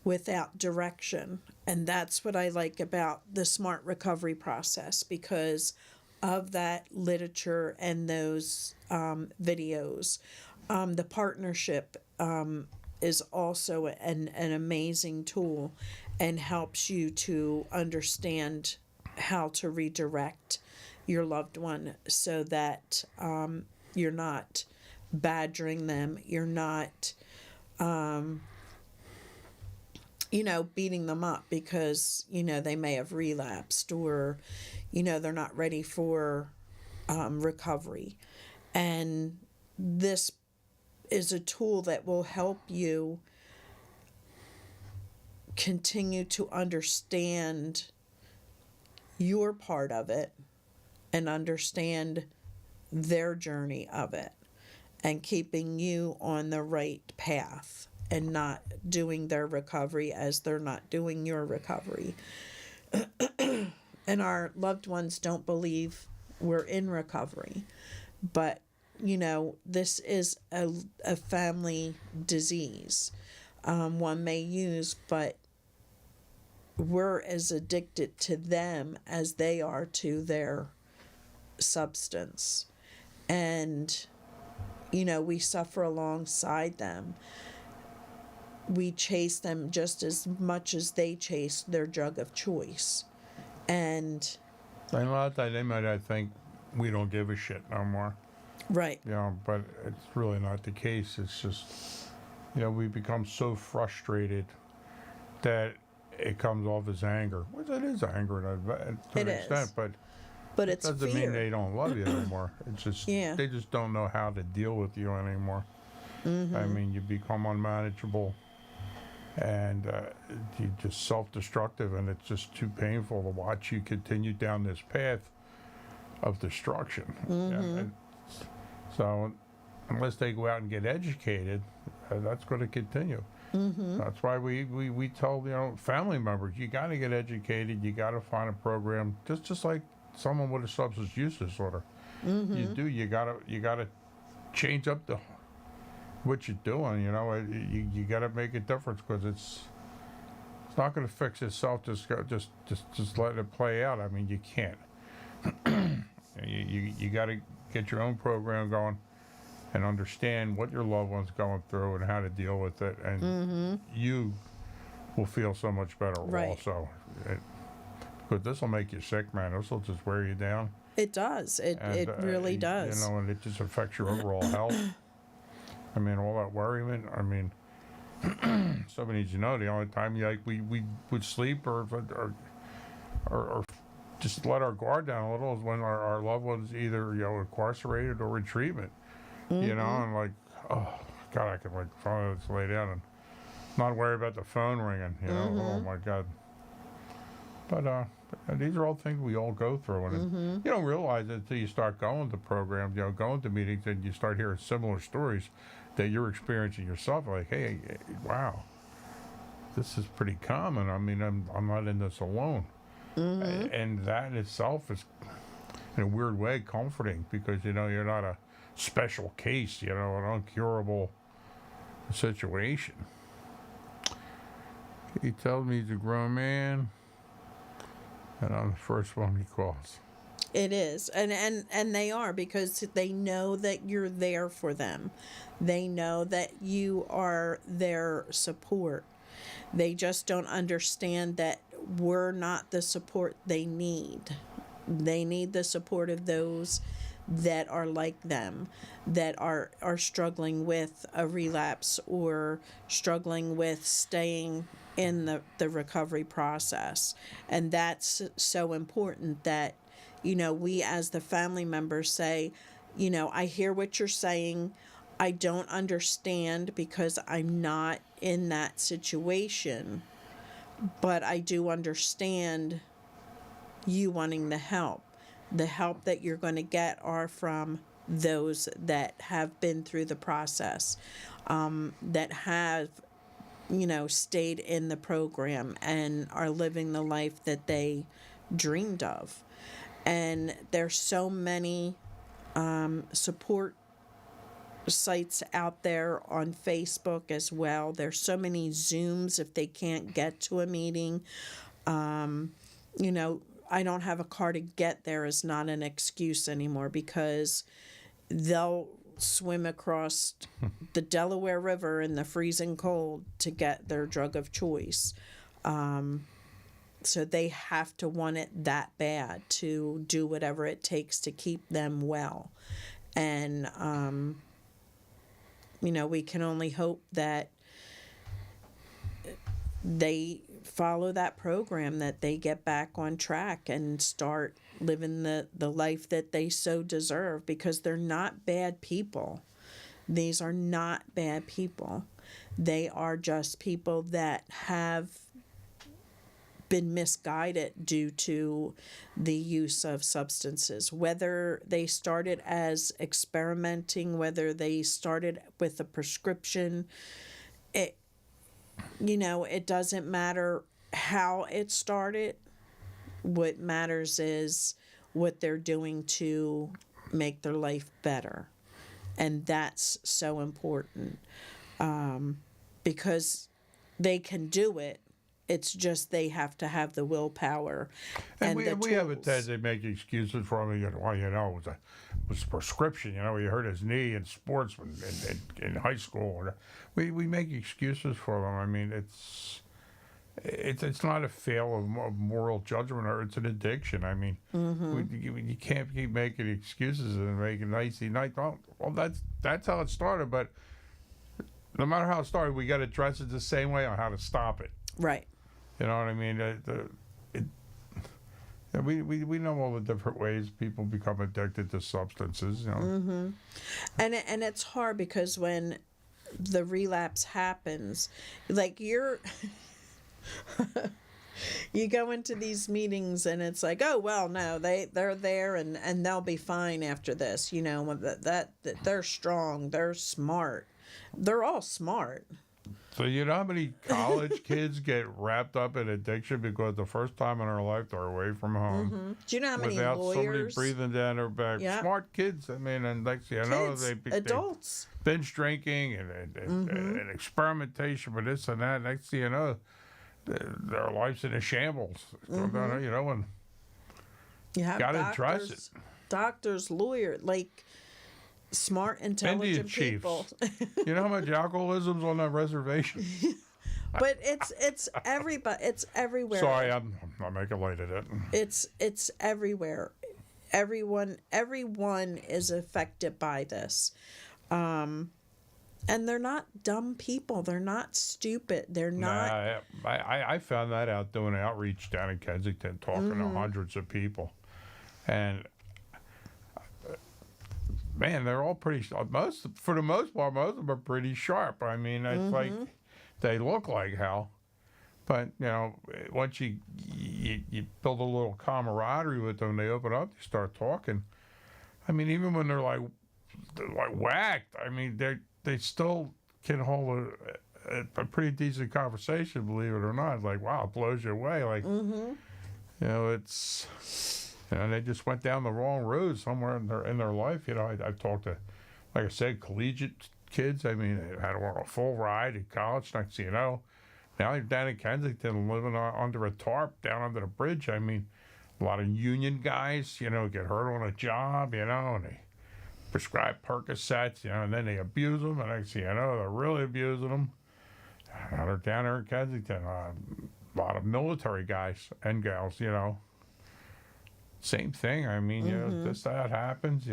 S1: without direction. And that's what I like about the SMART recovery process, because of that literature and those videos. The partnership is also an amazing tool and helps you to understand how to redirect your loved one so that you're not badgering them, you're not beating them up because they may have relapsed, or they're not ready for recovery. And this is a tool that will help you continue to understand your part of it and understand their journey of it, and keeping you on the right path and not doing their recovery as they're not doing your recovery. And our loved ones don't believe we're in recovery, but this is a family disease. One may use, but we're as addicted to them as they are to their substance. And, we suffer alongside them. we chase them just as much as they chase their drug of choice. And
S2: And a lot of times they might not think we don't give a shit no more.
S1: right,
S2: You know, but it's really not the case. It's just, you know, we become so frustrated that it comes off as anger. Which it is anger to
S1: It
S2: an
S1: is.
S2: extent, but
S1: but it's
S2: doesn't
S1: fear.
S2: mean they don't love you anymore. It's just
S1: Yeah.
S2: they just don't know how to deal with you anymore.
S1: Mm-hmm.
S2: I mean, you become unmanageable, and you're just self-destructive, and it's just too painful to watch you continue down this path of destruction. And so, unless they go out and get educated, that's going to continue. That's why we tell, you know, family members, you got to get educated. You got to find a program, just like someone with a substance use disorder. You gotta change up what you're doing. You know, you got to make a difference, because it's not going to fix itself. Just let it play out. I mean, you can't. You got to get your own program going and understand what your loved one's going through and how to deal with it, and you will feel so much better
S1: Right.
S2: also. Because this will make you sick, man. This will just wear you down.
S1: It does. It really does.
S2: You know, and it just affects your overall health. I mean, all that worryment. I mean, somebody needs to know the only time we would sleep or just let our guard down a little is when our loved ones either, you know, incarcerated or in treatment. You know, and like, oh God, I could like finally just lay down and not worry about the phone ringing. You know, oh my God. But these are all things we all go through, and you don't realize it until you start going to programs, you know, going to meetings, and you start hearing similar stories that you're experiencing yourself. Like, hey, wow, this is pretty common. I mean, I'm not in this alone, and that in itself is, in a weird way, comforting, because you know you're not a special case, you know, an uncurable situation. He tells me he's a grown man, and I'm the first one he calls.
S1: It is. And they are, because they know that you're there for them. They know that you are their support. They just don't understand that we're not the support they need. They need the support of those that are like them, that are struggling with a relapse or struggling with staying in the recovery process. And that's so important that, you know, we as the family members say, you know, I hear what you're saying. I don't understand because I'm not in that situation, but I do understand you wanting the help. The help that you're going to get are from those that have been through the process, that have, you know, stayed in the program and are living the life that they dreamed of. And there's so many support sites out there on Facebook as well. There's so many Zooms if they can't get to a meeting. You know, I don't have a car to get there is not an excuse anymore, because they'll swim across the Delaware River in the freezing cold to get their drug of choice. So they have to want it that bad to do whatever it takes to keep them well. And, you know, we can only hope that they follow that program, that they get back on track and start living the life that they so deserve, because they're not bad people. These are not bad people. They are just people that have been misguided due to the use of substances, whether they started as experimenting, whether they started with a prescription. You know, it doesn't matter how it started. What matters is what they're doing to make their life better. And that's so important, because they can do it, It's just they have to have the willpower and the
S2: we have a
S1: tools.
S2: tendency to make excuses for him. Well, it was prescription. He hurt his knee in sports in high school. We make excuses for them. I mean, it's not a fail of moral judgment, or it's an addiction. I mean, you can't keep making excuses and making nicey night. Well, that's how it started. But no matter how it started, we got to address it the same way on how to stop it.
S1: Right.
S2: You know what I mean? We know all the different ways people become addicted to substances.
S1: And it's hard because when the relapse happens, like you go into these meetings and it's like, oh well, no, they're there and they'll be fine after this. That they're strong, they're smart, they're all smart.
S2: So you know how many college kids get wrapped up in addiction because the first time in their life they're away from home,
S1: Do you know how many
S2: without somebody
S1: lawyers,
S2: breathing down their back?
S1: Yeah.
S2: Smart kids. I mean, and next thing you know,
S1: kids,
S2: they
S1: adults?
S2: binge drinking and experimentation with this and that. Next thing you know, their life's in a shambles. And
S1: You have
S2: gotta address it.
S1: Doctors, lawyers, like smart, intelligent
S2: Indian
S1: people.
S2: chiefs. You know how much alcoholism's on that reservation?
S1: But it's everybody. It's everywhere.
S2: Sorry, I'm making light of it.
S1: It's everywhere. Everyone is affected by this. And they're not dumb people. They're not stupid. They're not.
S2: Nah, I found that out doing outreach down in Kensington, talking to hundreds of people, and man, they're all pretty. For the most part, most of them are pretty sharp. I mean, it's like they look like hell, but once you build a little camaraderie with them, they open up, they start talking. I mean, even when they're like whacked, I mean, they still can hold a pretty decent conversation, believe it or not. Like, wow, it blows you away. Like, it's. They just went down the wrong road somewhere in their life. I've talked to, like I said, collegiate kids. I mean, they had a full ride in college. Next thing you know, now they're down in Kensington living under a tarp down under the bridge. I mean, a lot of union guys, get hurt on a job, and they prescribe Percocets, and then they abuse them. And next thing you know, they're really abusing them. Now they're down there in Kensington. A lot of military guys and gals, Same thing. I mean, that happens.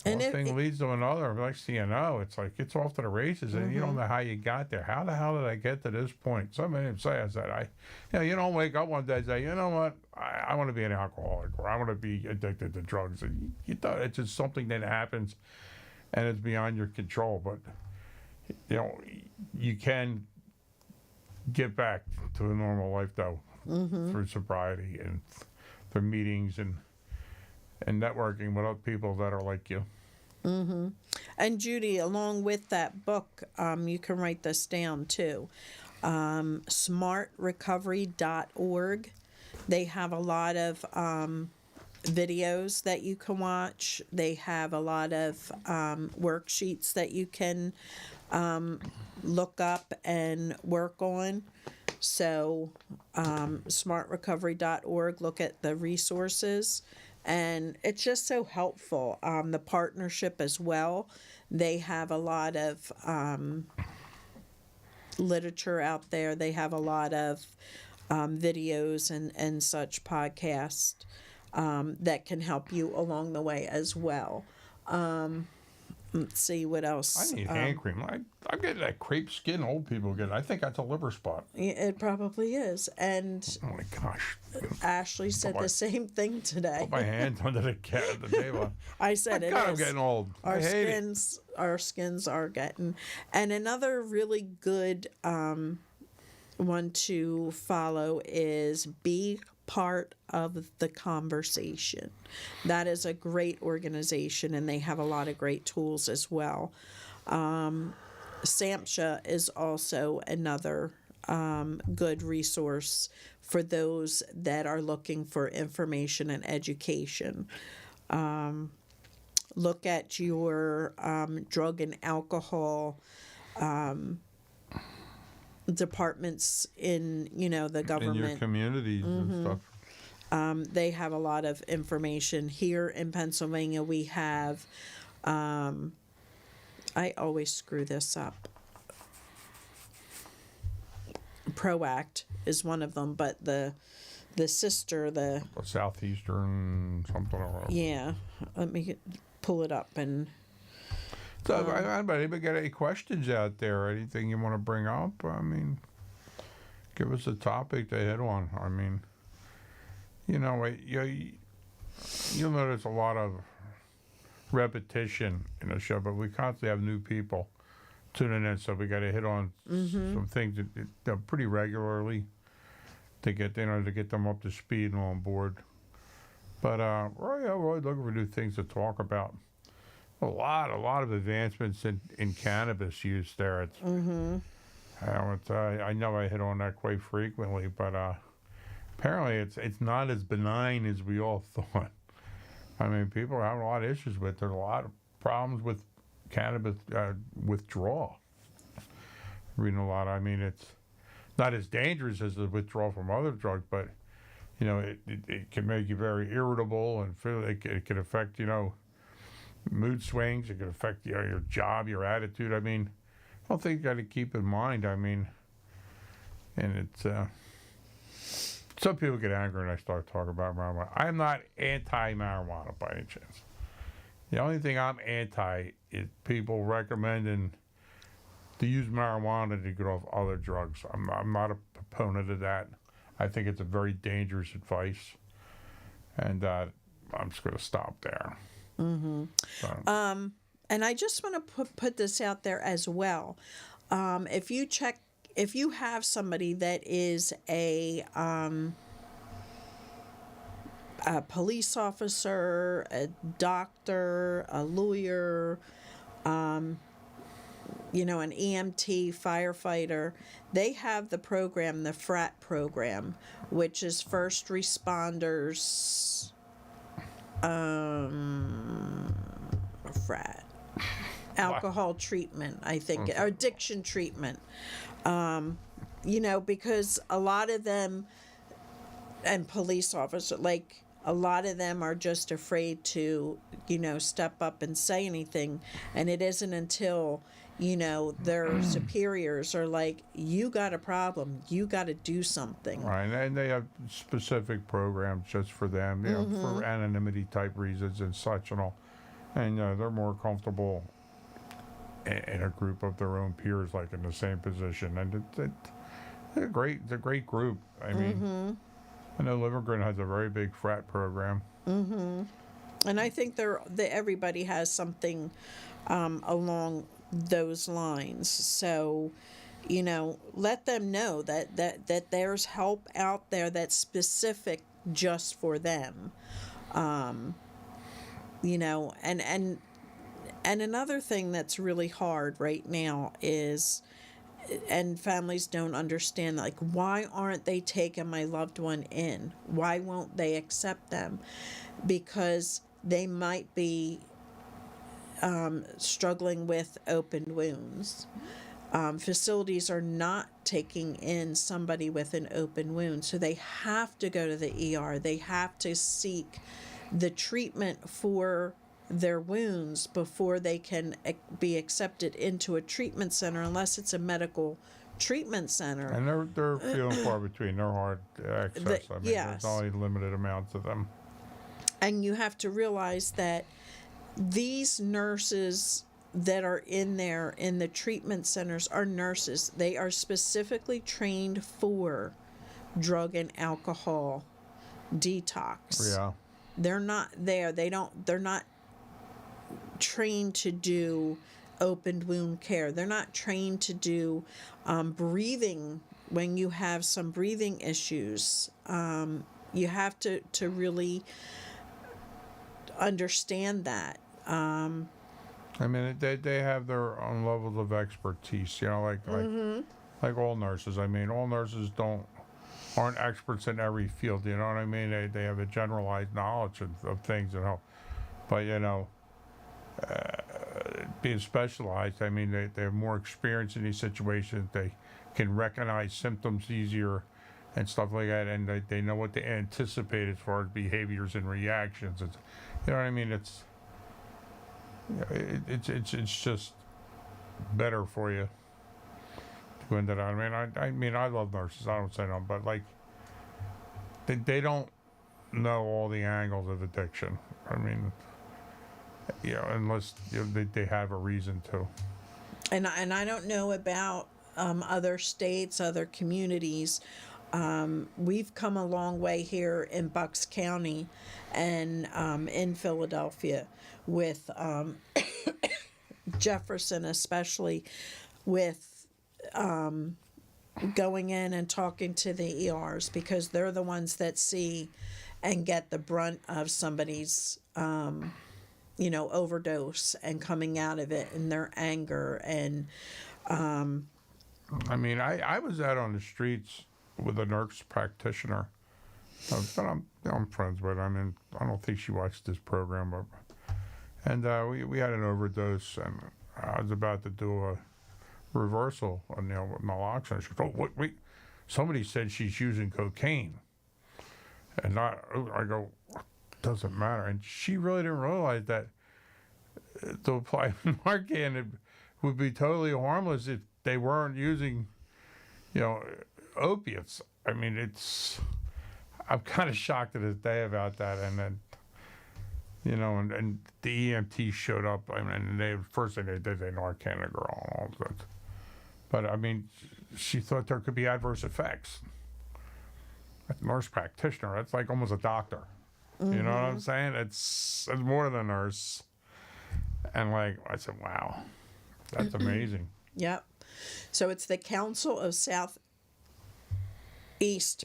S2: One thing leads to another. Next thing you know, it's like it's off to the races, and you don't know how you got there. How the hell did I get to this point? Somebody didn't say I said you don't wake up one day and say, you know what, I want to be an alcoholic, or I want to be addicted to drugs. And it's just something that happens, and it's beyond your control. But you can get back to a normal life though through sobriety and through meetings and networking with other people that are like you.
S1: And Judy, along with that book, you can write this down too. Smartrecovery.org. They have a lot of videos that you can watch. They have a lot of worksheets that you can look up and work on. So, smartrecovery.org, look at the resources, and it's just so helpful. The partnership as well, they have a lot of literature out there. They have a lot of videos and such podcasts that can help you along the way as well. Let's see what else.
S2: I need hand cream. I'm getting that crepe skin old people get. I think that's a liver spot.
S1: It probably is. And
S2: oh my gosh.
S1: Ashley said the same thing today.
S2: Put my hand under the table.
S1: I said it is.
S2: I'm getting old.
S1: Our skins are getting. And another really good one to follow is Be Part of the Conversation. That is a great organization, and they have a lot of great tools as well. SAMHSA is also another good resource for those that are looking for information and education. Look at your drug and alcohol departments in, the
S2: In your
S1: government.
S2: communities and stuff.
S1: They have a lot of information. Here in Pennsylvania, we have, I always screw this up. ProAct is one of them, but the sister,
S2: A southeastern something or other.
S1: yeah, let me pull it up and
S2: So, anybody got any questions out there? Anything you want to bring up? I mean, give us a topic to hit on. I mean, you'll notice a lot of repetition in the show, but we constantly have new people tuning in, so we got to hit on some things pretty regularly to get them up to speed and on board. But we're always looking for new things to talk about. A lot of advancements in cannabis use there. It's, I know I hit on that quite frequently, but apparently it's not as benign as we all thought. I mean, people are having a lot of issues with it. There's a lot of problems with cannabis withdrawal. Reading a lot. I mean, it's not as dangerous as the withdrawal from other drugs, but it can make you very irritable and feel it can affect mood swings. It can affect your job, your attitude. I mean, I don't think you got to keep in mind. I mean, and it's some people get angry when I start talking about marijuana. I'm not anti-marijuana by any chance. The only thing I'm anti is people recommending to use marijuana to get off other drugs. I'm not a proponent of that. I think it's a very dangerous advice, and I'm just going to stop there. So.
S1: And I just want to put this out there as well. If you have somebody that is a police officer, a doctor, a lawyer, an EMT, firefighter, they have the program, the FRAT program, which is first responders, FRAT, alcohol treatment, I think, or addiction treatment. Because a lot of them, and police officers, like, a lot of them are just afraid to, step up and say anything. And it isn't until, their superiors are like, you got a problem, you got to do something.
S2: Right, and they have specific programs just for them, for anonymity type reasons and such and all. And they're more comfortable in a group of their own peers, like in the same position. And they're great. It's a great group. I mean, I know Liver Grin has a very big frat program.
S1: And I think everybody has something along those lines. So, let them know that there's help out there that's specific just for them. And another thing that's really hard right now is, and families don't understand, like, why aren't they taking my loved one in? Why won't they accept them? Because they might be struggling with open wounds. Facilities are not taking in somebody with an open wound, so they have to go to the ER. They have to seek the treatment for their wounds before they can be accepted into a treatment center, unless it's a medical treatment center.
S2: And they're few and far between. They're hard to access. I mean,
S1: yes.
S2: There's only limited amounts of them.
S1: And you have to realize that these nurses that are in there in the treatment centers are nurses. They are specifically trained for drug and alcohol detox.
S2: Yeah.
S1: They're not there. They're not trained to do open wound care. They're not trained to do breathing when you have some breathing issues. You have to really understand that.
S2: I mean, they have their own levels of expertise, like all nurses. I mean, all nurses aren't experts in every field. You know what I mean? They have a generalized knowledge of things and help. But being specialized, I mean, they have more experience in these situations. They can recognize symptoms easier and stuff like that, and they know what to anticipate as far as behaviors and reactions. It's, you know what I mean? It's, it's just better for you to go into that. I mean, I love nurses. I don't say no, but like, they don't know all the angles of addiction. I mean, unless they have a reason to.
S1: And I don't know about other states, other communities. We've come a long way here in Bucks County and in Philadelphia with Jefferson, especially with going in and talking to the ERs, because they're the ones that see and get the brunt of somebody's overdose and coming out of it and their anger. And
S2: I mean, I was out on the streets with a nurse practitioner that I'm friends with. I mean, I don't think she watched this program, and we had an overdose, and I was about to do a reversal on naloxone. She goes, "Oh, wait, somebody said she's using cocaine," and I go, "Doesn't matter." And she really didn't realize that to apply Narcan, it would be totally harmless if they weren't using, opiates. I mean, I'm kind of shocked to this day about that. And then, and the EMT showed up. I mean, first thing they did, they Narcan the girl and all that. But I mean, she thought there could be adverse effects. A nurse practitioner, that's like almost a doctor. Mm-hmm. You know what I'm saying? It's more than a nurse. And like, I said, wow, that's amazing.
S1: Yep. So it's the Council of Southeast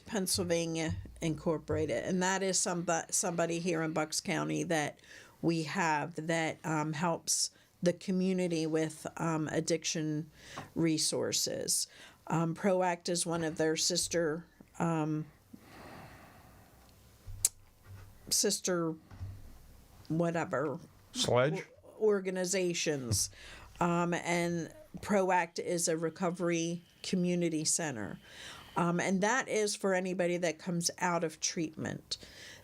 S1: Pennsylvania Incorporated, and that is somebody here in Bucks County that we have that helps the community with addiction resources. PROACT is one of their sister whatever
S2: Sledge
S1: organizations, and PROACT is a recovery community center, and that is for anybody that comes out of treatment.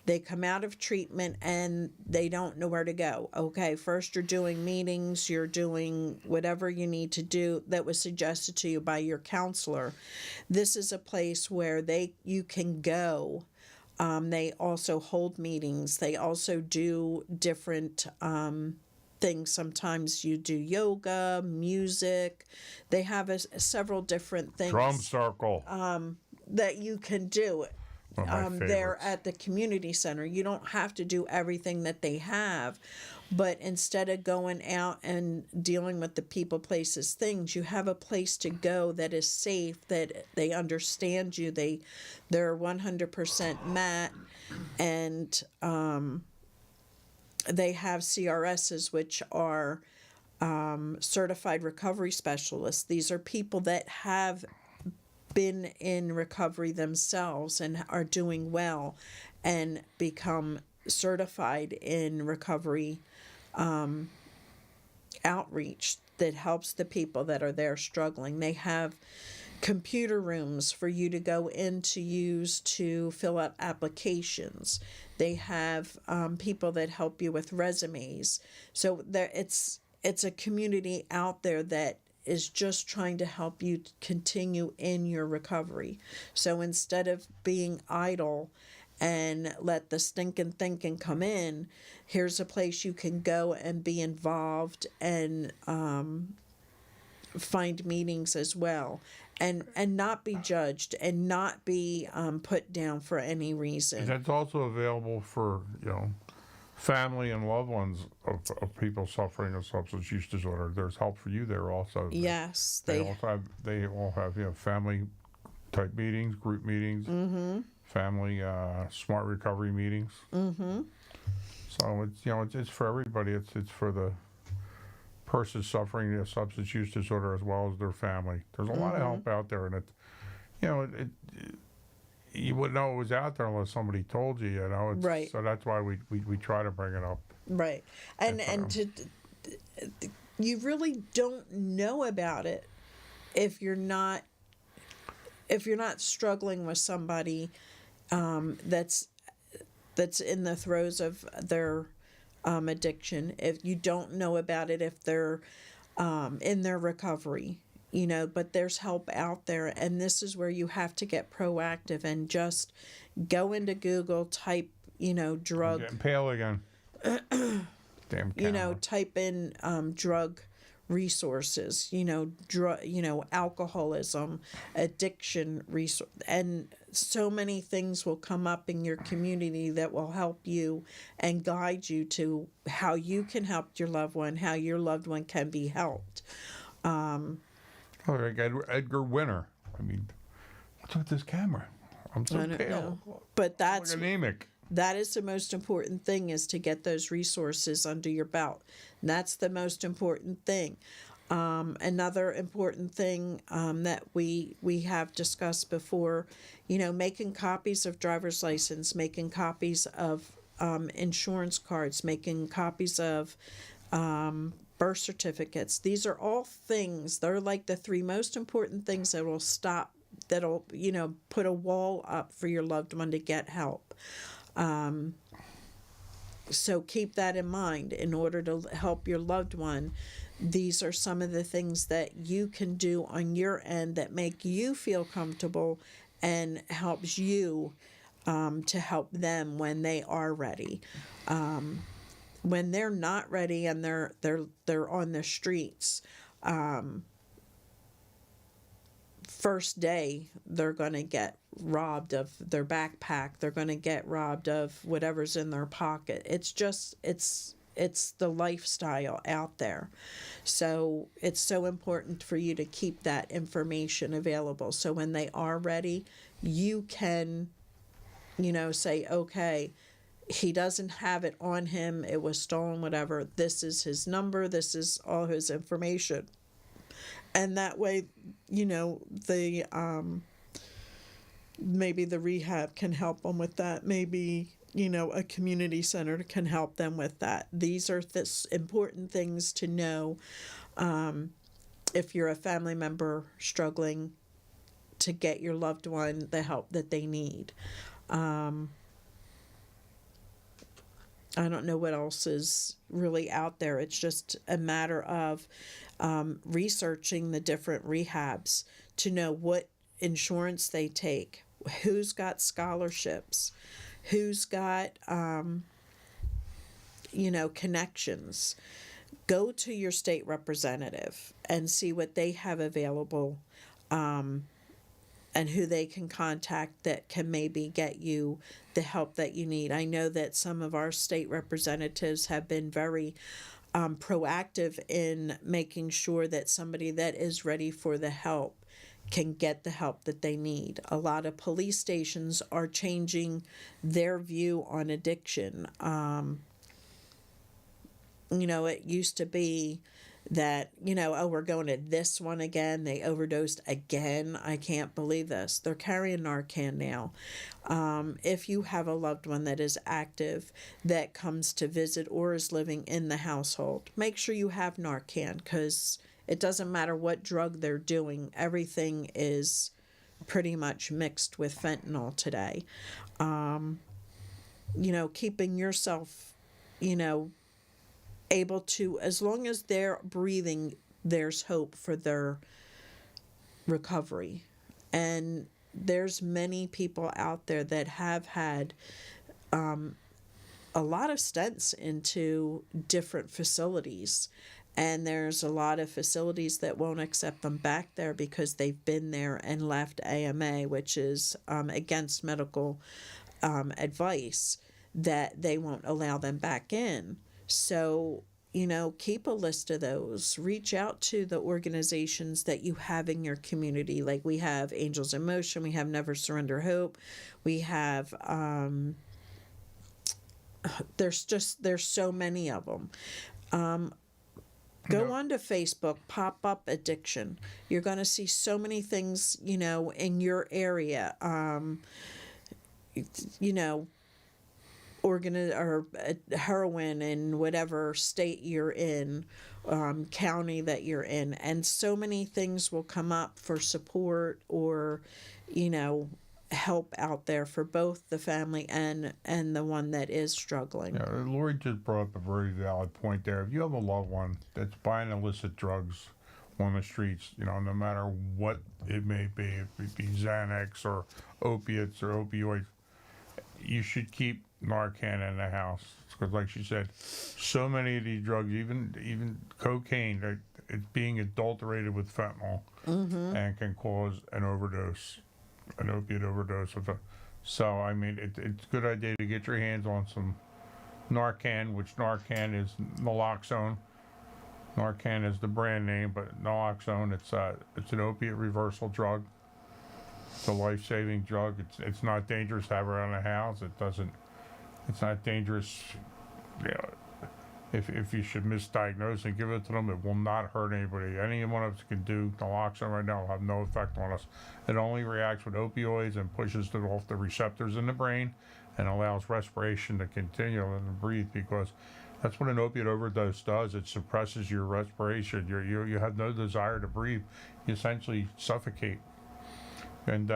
S1: They come out of treatment and they don't know where to go. Okay, first you're doing meetings, you're doing whatever you need to do that was suggested to you by your counselor. This is a place where you can go. They also hold meetings. They also do different things. Sometimes you do yoga, music. They have several different things.
S2: Drum circle.
S1: That you can do there at the community center. You don't have to do everything that they have, but instead of going out and dealing with the people, places, things, you have a place to go that is safe, that they understand you. They're 100% met, and they have CRSs, which are certified recovery specialists. These are people that have been in recovery themselves and are doing well and become certified in recovery outreach that helps the people that are there struggling. They have computer rooms for you to go in to use to fill out applications. They have people that help you with resumes. So it's a community out there that is just trying to help you continue in your recovery. So instead of being idle and let the stinking thinking come in, here's a place you can go and be involved and find meetings as well, and not be judged and not be put down for any reason.
S2: And that's also available for family and loved ones of people suffering a substance use disorder. There's help for you there also.
S1: Yes,
S2: they all have family type meetings, group meetings, mm-hmm. family smart recovery meetings. Mm-hmm. So it's for everybody. It's for the person suffering a substance use disorder as well as their family. There's a lot of help out there, and you wouldn't know it was out there unless somebody told you.
S1: Right.
S2: So that's why we try to bring it up.
S1: Right, and you really don't know about it if you're not if you're not struggling with somebody that's in the throes of their addiction, if you don't know about it, if they're in their recovery, but there's help out there. And this is where you have to get proactive and just go into Google, type, drug,
S2: Getting pale again. Damn camera.
S1: type in drug resources, alcoholism, addiction resource, and so many things will come up in your community that will help you and guide you to how you can help your loved one, how your loved one can be helped.
S2: Like Edgar Winter. I mean, what's with this camera? I'm so
S1: I don't
S2: pale.
S1: know. But that's
S2: Like anemic.
S1: that is the most important thing, is to get those resources under your belt. And that's the most important thing. Another important thing that we have discussed before, making copies of driver's license, making copies of insurance cards, making copies of birth certificates. These are all things, they're like the three most important things that'll put a wall up for your loved one to get help. So keep that in mind. In order to help your loved one, these are some of the things that you can do on your end that make you feel comfortable and helps you to help them when they are ready. When they're not ready and they're on the streets, first day they're going to get robbed of their backpack, they're going to get robbed of whatever's in their pocket. It's the lifestyle out there. So it's so important for you to keep that information available, so when they are ready, you can say, okay, he doesn't have it on him, it was stolen, whatever, this is his number, this is all his information. And that way, the maybe the rehab can help them with that. Maybe, a community center can help them with that. These are important things to know if you're a family member struggling to get your loved one the help that they need. I don't know what else is really out there. It's just a matter of researching the different rehabs to know what insurance they take, who's got scholarships, who's got, connections. Go to your state representative and see what they have available, and who they can contact that can maybe get you the help that you need. I know that some of our state representatives have been very proactive in making sure that somebody that is ready for the help can get the help that they need. A lot of police stations are changing their view on addiction. It used to be that, oh, we're going to this one again. They overdosed again. I can't believe this. They're carrying Narcan now. If you have a loved one that is active, that comes to visit or is living in the household, make sure you have Narcan, because it doesn't matter what drug they're doing. Everything is pretty much mixed with fentanyl today. Keeping yourself, able to, as long as they're breathing, there's hope for their recovery. And there's many people out there that have had a lot of stents into different facilities, and there's a lot of facilities that won't accept them back there because they've been there and left AMA, which is against medical advice, that they won't allow them back in. So, keep a list of those. Reach out to the organizations that you have in your community. Like we have Angels in Motion, we have Never Surrender Hope, we have, there's so many of them. Go on to Facebook, pop up addiction. You're going to see so many things, in your area. Heroin in whatever state you're in, county that you're in, and so many things will come up for support or you know, help out there for both the family and the one that is struggling.
S2: Yeah, Lori just brought up a very valid point there. If you have a loved one that's buying illicit drugs on the streets, no matter what it may be, if it be Xanax or opiates or opioids, you should keep Narcan in the house. Because, like she said, so many of these drugs, even cocaine, it's being adulterated with fentanyl and can cause an overdose, an opiate overdose. So, I mean, it's a good idea to get your hands on some Narcan, which Narcan is naloxone. Narcan is the brand name, but naloxone, it's an opiate reversal drug. It's a life-saving drug. It's not dangerous to have around the house. It's not dangerous. If you should misdiagnose and give it to them, it will not hurt anybody. Any one of us can do naloxone right now will have no effect on us. It only reacts with opioids and pushes it off the receptors in the brain and allows respiration to continue and breathe, because that's what an opiate overdose does. It suppresses your respiration. You have no desire to breathe. You essentially suffocate. And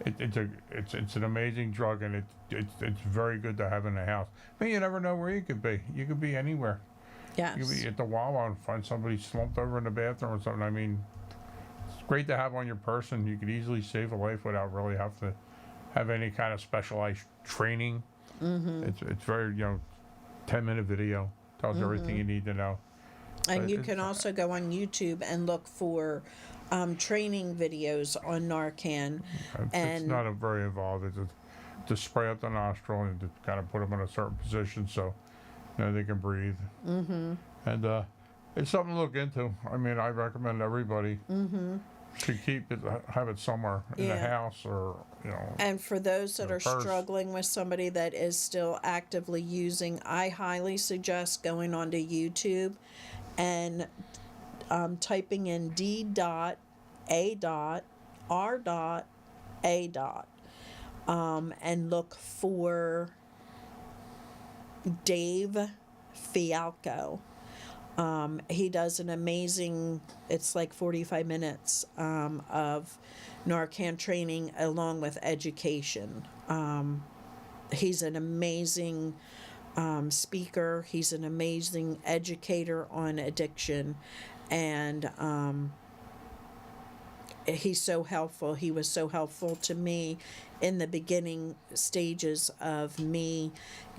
S2: it's an amazing drug, and it's very good to have in the house. I mean, you never know where you could be. You could be anywhere.
S1: Yes.
S2: You could be at the Wawa and find somebody slumped over in the bathroom or something. I mean, it's great to have on your person. You could easily save a life without really having to have any kind of specialized training. It's very 10-minute video tells you everything you need to know.
S1: And
S2: But
S1: you can also go on YouTube and look for training videos on Narcan.
S2: It's not a very involved. It's just spray up the nostril and just kind of put them in a certain position so they can breathe. And it's something to look into. I mean, I recommend everybody should have it somewhere in the house or
S1: And for those that are
S2: purse.
S1: struggling with somebody that is still actively using, I highly suggest going onto YouTube and typing in D.A.R.A. And look for Dave Fialco. He does an amazing, it's like 45 minutes of Narcan training along with education. He's an amazing speaker. He's an amazing educator on addiction. And he's so helpful. He was so helpful to me in the beginning stages of me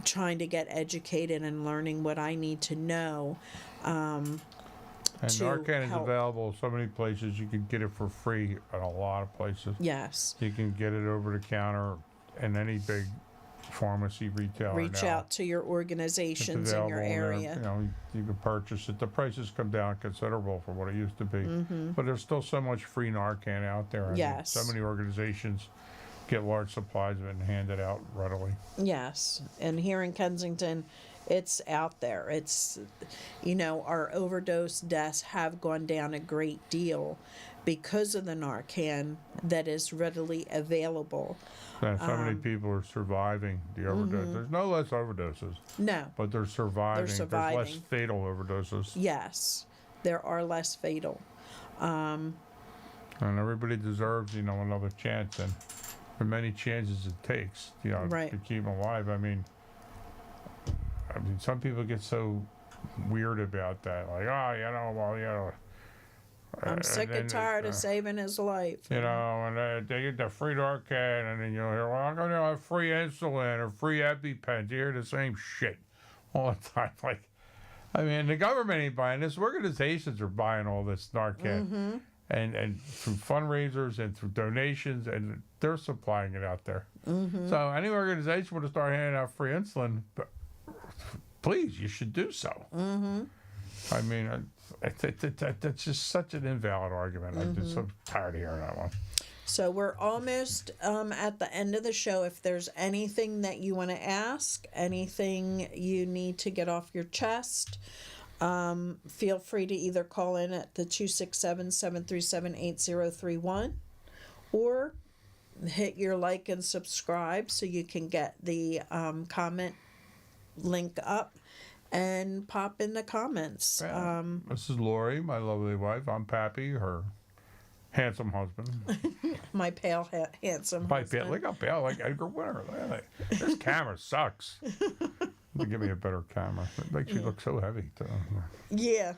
S1: trying to get educated and learning what I need to know.
S2: And
S1: to
S2: Narcan is
S1: help.
S2: available so many places. You can get it for free at a lot of places.
S1: Yes.
S2: You can get it over the counter in any big pharmacy retailer
S1: Reach
S2: now.
S1: out to your
S2: It's
S1: organizations in your
S2: available there.
S1: area.
S2: You can purchase it. The prices come down considerable from what it used to be. But there's still so much free Narcan out there. I mean,
S1: Yes.
S2: so many organizations get large supplies of it and hand it out readily.
S1: Yes. And here in Kensington, it's out there. It's, our overdose deaths have gone down a great deal because of the Narcan that is readily available.
S2: And so many people are surviving the overdose. There's no less overdoses,
S1: No.
S2: but they're surviving. There's less
S1: surviving.
S2: fatal overdoses.
S1: Yes. There are less fatal.
S2: And everybody deserves, another chance. And for many chances it takes,
S1: Right.
S2: to keep them alive. I mean, some people get so weird about that. Like,
S1: I'm sick and tired of saving his life.
S2: and they get the free Narcan, and then you'll hear, well, I'm going to have free insulin or free EpiPen. You hear the same shit all the time. Like, I mean, the government ain't buying this. Organizations are buying all this Narcan. And through fundraisers and through donations, and they're supplying it out there. So any organization want to start handing out free insulin, please, you should do so. I mean, that's just such an invalid argument. I'm just so tired of hearing that one.
S1: So we're almost at the end of the show. If there's anything that you want to ask, anything you need to get off your chest, feel free to either call in at the 267-737-8031 or hit your like and subscribe so you can get the comment link up and pop in the comments.
S2: This is Lori, my lovely wife. I'm Pappy, her Handsome husband.
S1: My pale, handsome
S2: By
S1: husband.
S2: pale, look how pale, like Edgar Winter. Look at that. This camera sucks. Give me a better camera. It makes you look so heavy, too.
S1: Yeah.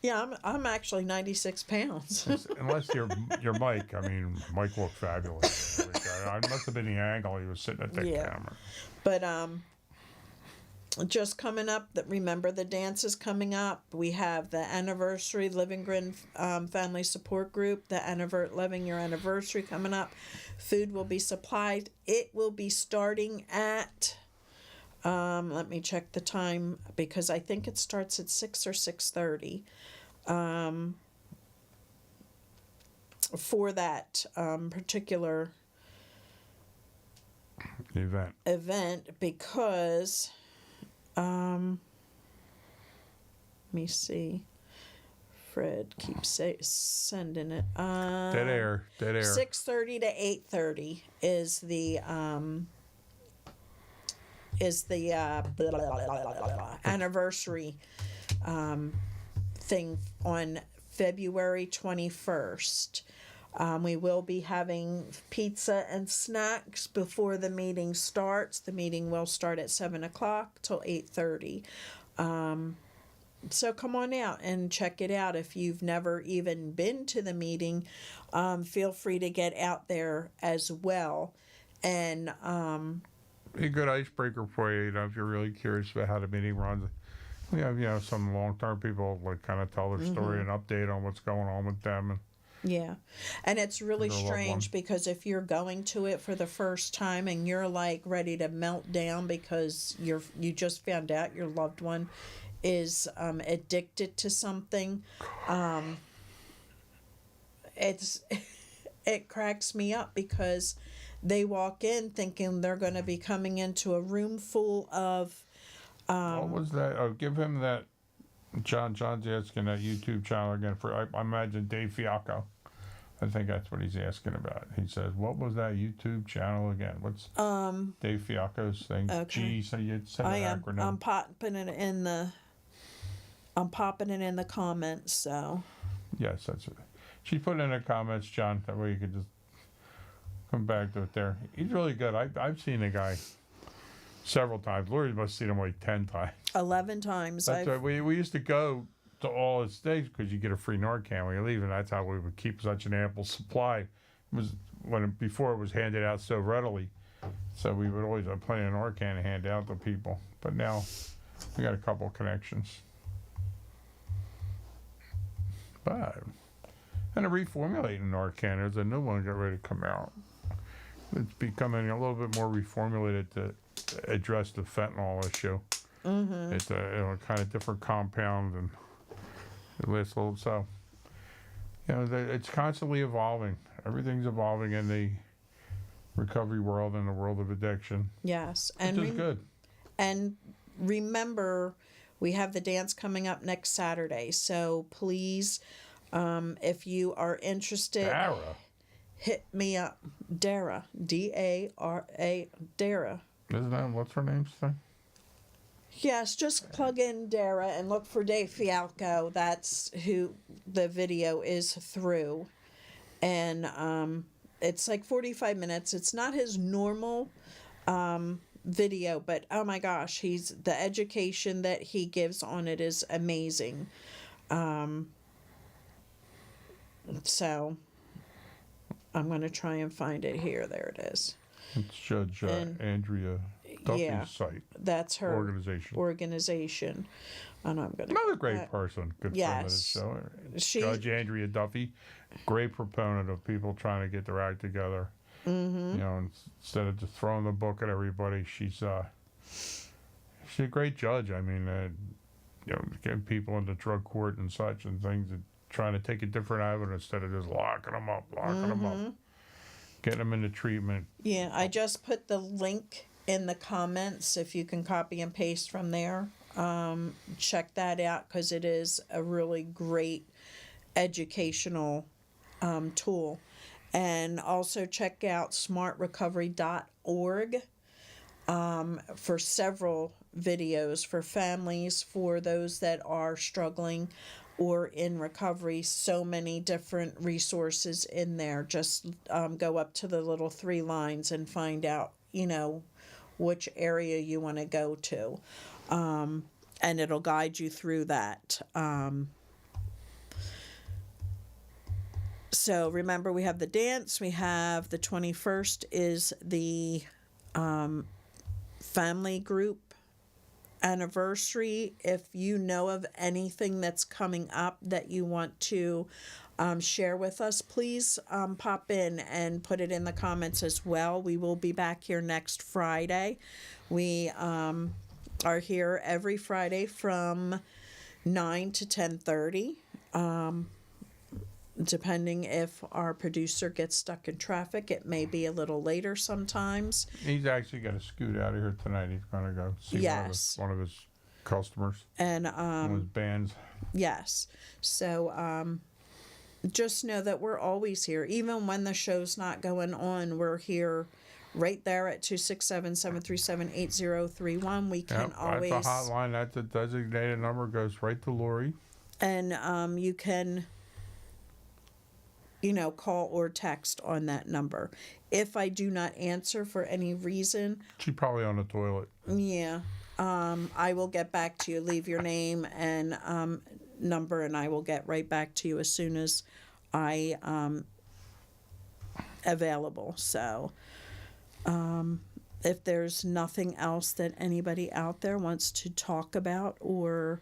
S1: Yeah, I'm actually 96 pounds.
S2: Unless your Mike, I mean, Mike looked fabulous. I must have been the angle he was sitting at that
S1: Yeah.
S2: camera.
S1: But just coming up, that remember the dance is coming up. We have the anniversary Living Grin Family Support Group, the Living Your Anniversary coming up. Food will be supplied. It will be starting at let me check the time because I think it starts at 6 or 6:30. For that particular event because let me see. Fred keeps sending it.
S2: Dead air.
S1: 6:30 to 8:30 is the anniversary thing on February 21st. We will be having pizza and snacks before the meeting starts. The meeting will start at 7 o'clock till 8:30. So come on out and check it out. If you've never even been to the meeting, feel free to get out there as well. And
S2: Be a good icebreaker for you, if you're really curious about how the meeting runs. We have, some long-term people like kind of tell their story and update on what's going on with them. And
S1: yeah, and it's really
S2: Their loved one.
S1: strange because if you're going to it for the first time and you're like ready to melt down because you just found out your loved one is addicted to something, it cracks me up because they walk in thinking they're going to be coming into a room full of
S2: what was that? Oh, give him that. John's asking that YouTube channel again for. I imagine Dave Fialco. I think that's what he's asking about. He says, "What was that YouTube channel again? What's Dave Fialco's thing?"
S1: Okay.
S2: G. So you said
S1: I
S2: an
S1: am
S2: acronym.
S1: I'm popping it in the comments. So
S2: Yes, that's it. She put in the comments, John. That way you could just come back to it there. He's really good. I've seen the guy several times. Lori must have seen him like 10 times.
S1: 11 times.
S2: That's right. We used to go to all his things because you get a free Narcan when you leave, and that's how we would keep such an ample supply. It was before it was handed out so readily, so we would always have plenty of Narcan to hand out to people. But now we got a couple of connections. But and they're reformulating Narcan. There's a new one got ready to come out. It's becoming a little bit more reformulated to address the fentanyl issue. Mm-hmm. It's a kind of different compound and it lasts a little. So, it's constantly evolving. Everything's evolving in the recovery world and the world of addiction.
S1: Yes,
S2: Which is good.
S1: And remember, we have the dance coming up next Saturday. So please, if you are interested,
S2: Dara.
S1: hit me up. Dara, D-A-R-A, Dara.
S2: Isn't that what's her name's thing?
S1: Yes, just plug in Dara and look for Dave Fialco. That's who the video is through. And it's like 45 minutes. It's not his normal video, but oh my gosh, the education that he gives on it is amazing. So I'm going to try and find it here. There it is.
S2: It's Judge Andrea Duffy's site.
S1: That's her
S2: organization.
S1: And I'm going to
S2: Another great person, good friend of the show. Judge Andrea Duffy, great proponent of people trying to get their act together. Mm-hmm. Instead of just throwing the book at everybody, she's a great judge. I mean, getting people into drug court and such and things, and trying to take a different avenue instead of just locking them up, getting them into treatment.
S1: Yeah, I just put the link in the comments if you can copy and paste from there. Check that out because it is a really great educational tool. And also check out smartrecovery.org for several videos for families, for those that are struggling or in recovery, so many different resources in there. Just go up to the little 3 lines and find out, which area you want to go to. And it'll guide you through that. So remember, we have the dance. We have the 21st is the family group anniversary. If you know of anything that's coming up that you want to share with us, please pop in and put it in the comments as well. We will be back here next Friday. We are here every Friday from 9 to 10:30. Depending if our producer gets stuck in traffic, it may be a little later sometimes.
S2: He's actually got to scoot out of here tonight. He's going to go see
S1: Yes.
S2: one of his customers,
S1: And
S2: one of his bands.
S1: yes, so just know that we're always here. Even when the show's not going on, we're here right there at 267-737-8031. We can always...
S2: That's a hotline. That's a designated number. Goes right to Lori.
S1: And you can... call or text on that number. If I do not answer for any reason,
S2: She's probably on the toilet.
S1: yeah, I will get back to you. Leave your name and number, and I will get right back to you as soon as I available. So, if there's nothing else that anybody out there wants to talk about or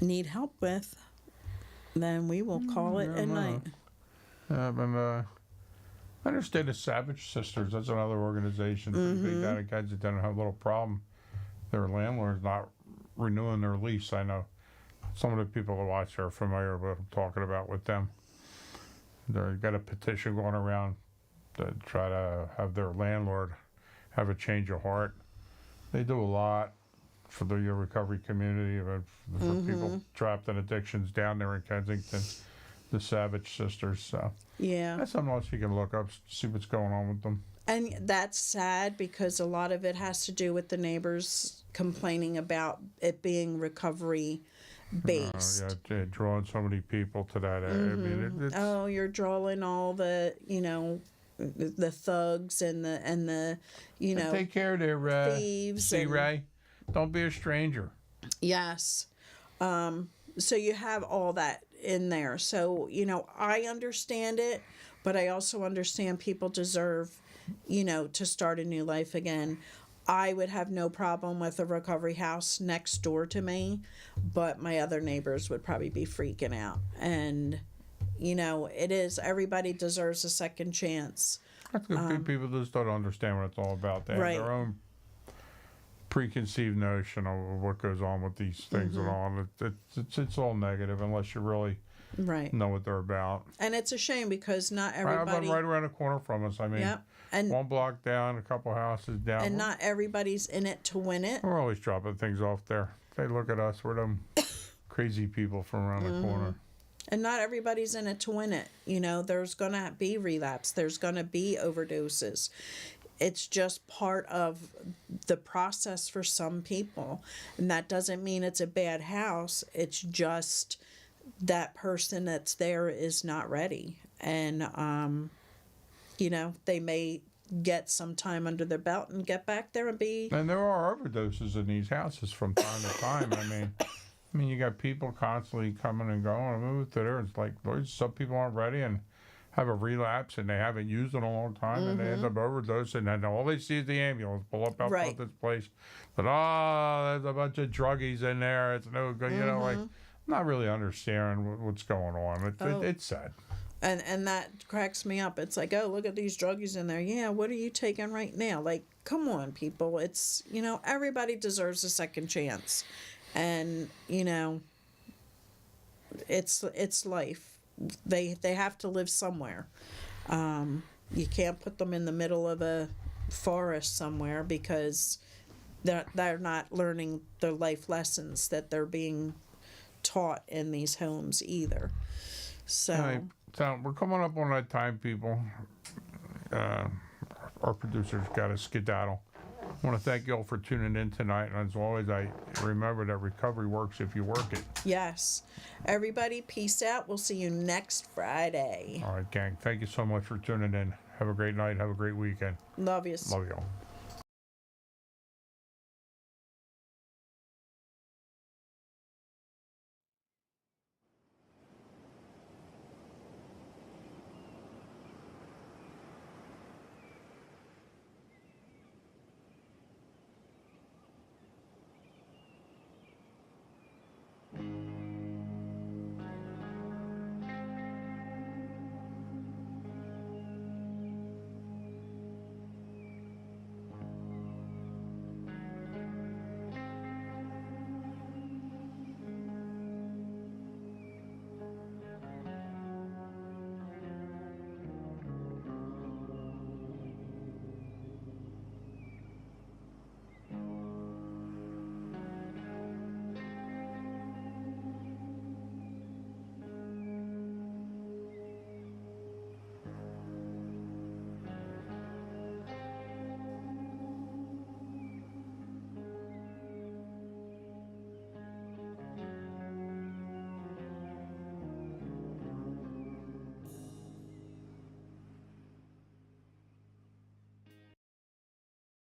S1: need help with, then we will call it a night.
S2: I understand the Savage Sisters. That's another organization. Pretty big down in Kensington. Have a little problem. Their landlord's not renewing their lease. I know some of the people who watch are familiar with what I'm talking about with them. They've got a petition going around to try to have their landlord have a change of heart. They do a lot for the recovery community, for people trapped in addictions down there in Kensington, the Savage Sisters. So
S1: Yeah.
S2: that's something else you can look up, see what's going on with them.
S1: And that's sad because a lot of it has to do with the neighbors complaining about it being recovery based.
S2: Yeah, drawing so many people to that area. I mean, it's,
S1: Oh, you're drawing all the, the thugs and the
S2: take care there,
S1: thieves
S2: see
S1: and-
S2: Ray. Don't be a stranger.
S1: Yes. So you have all that in there. So, I understand it, but I also understand people deserve, to start a new life again. I would have no problem with a recovery house next door to me, but my other neighbors would probably be freaking out. And, it is, everybody deserves a second chance.
S2: That's good. People just don't understand what it's all about. They have
S1: Right.
S2: their own preconceived notion of what goes on with these things and all. It's all negative unless you really
S1: Right.
S2: know what they're about.
S1: And it's a shame because not
S2: Right,
S1: everybody...
S2: right around the corner from us. I mean,
S1: Yep. And,
S2: one block down, a couple houses down.
S1: and not everybody's in it to win it.
S2: We're always dropping things off there. They look at us. We're them crazy people from around the corner.
S1: And not everybody's in it to win it. There's going to be relapse. There's going to be overdoses. It's just part of the process for some people. And that doesn't mean it's a bad house. It's just that person that's there is not ready. And, they may get some time under their belt and get back there and be...
S2: And there are overdoses in these houses from time to time. I mean, you got people constantly coming and going. I moved to there. It's like, Lord, some people aren't ready and have a relapse and they haven't used it in a long time and they end up overdosing and all they see is the ambulance pull up out
S1: Right.
S2: front of this place. But, there's a bunch of druggies in there. It's no good. Not really understanding what's going on. It's sad.
S1: And that cracks me up. It's like, oh, look at these druggies in there. Yeah, what are you taking right now? Like, come on, people. It's, everybody deserves a second chance. And, it's life. They have to live somewhere. You can't put them in the middle of a forest somewhere because they're not learning the life lessons that they're being taught in these homes either. So...
S2: Anyway, so we're coming up on that time, people. Our producer's got to skedaddle. I want to thank you all for tuning in tonight. And as always, I remember that recovery works if you work it.
S1: Yes. Everybody, peace out. We'll see you next Friday.
S2: All right, gang. Thank you so much for tuning in. Have a great night. Have a great weekend.
S1: Love yous.
S2: Love you all.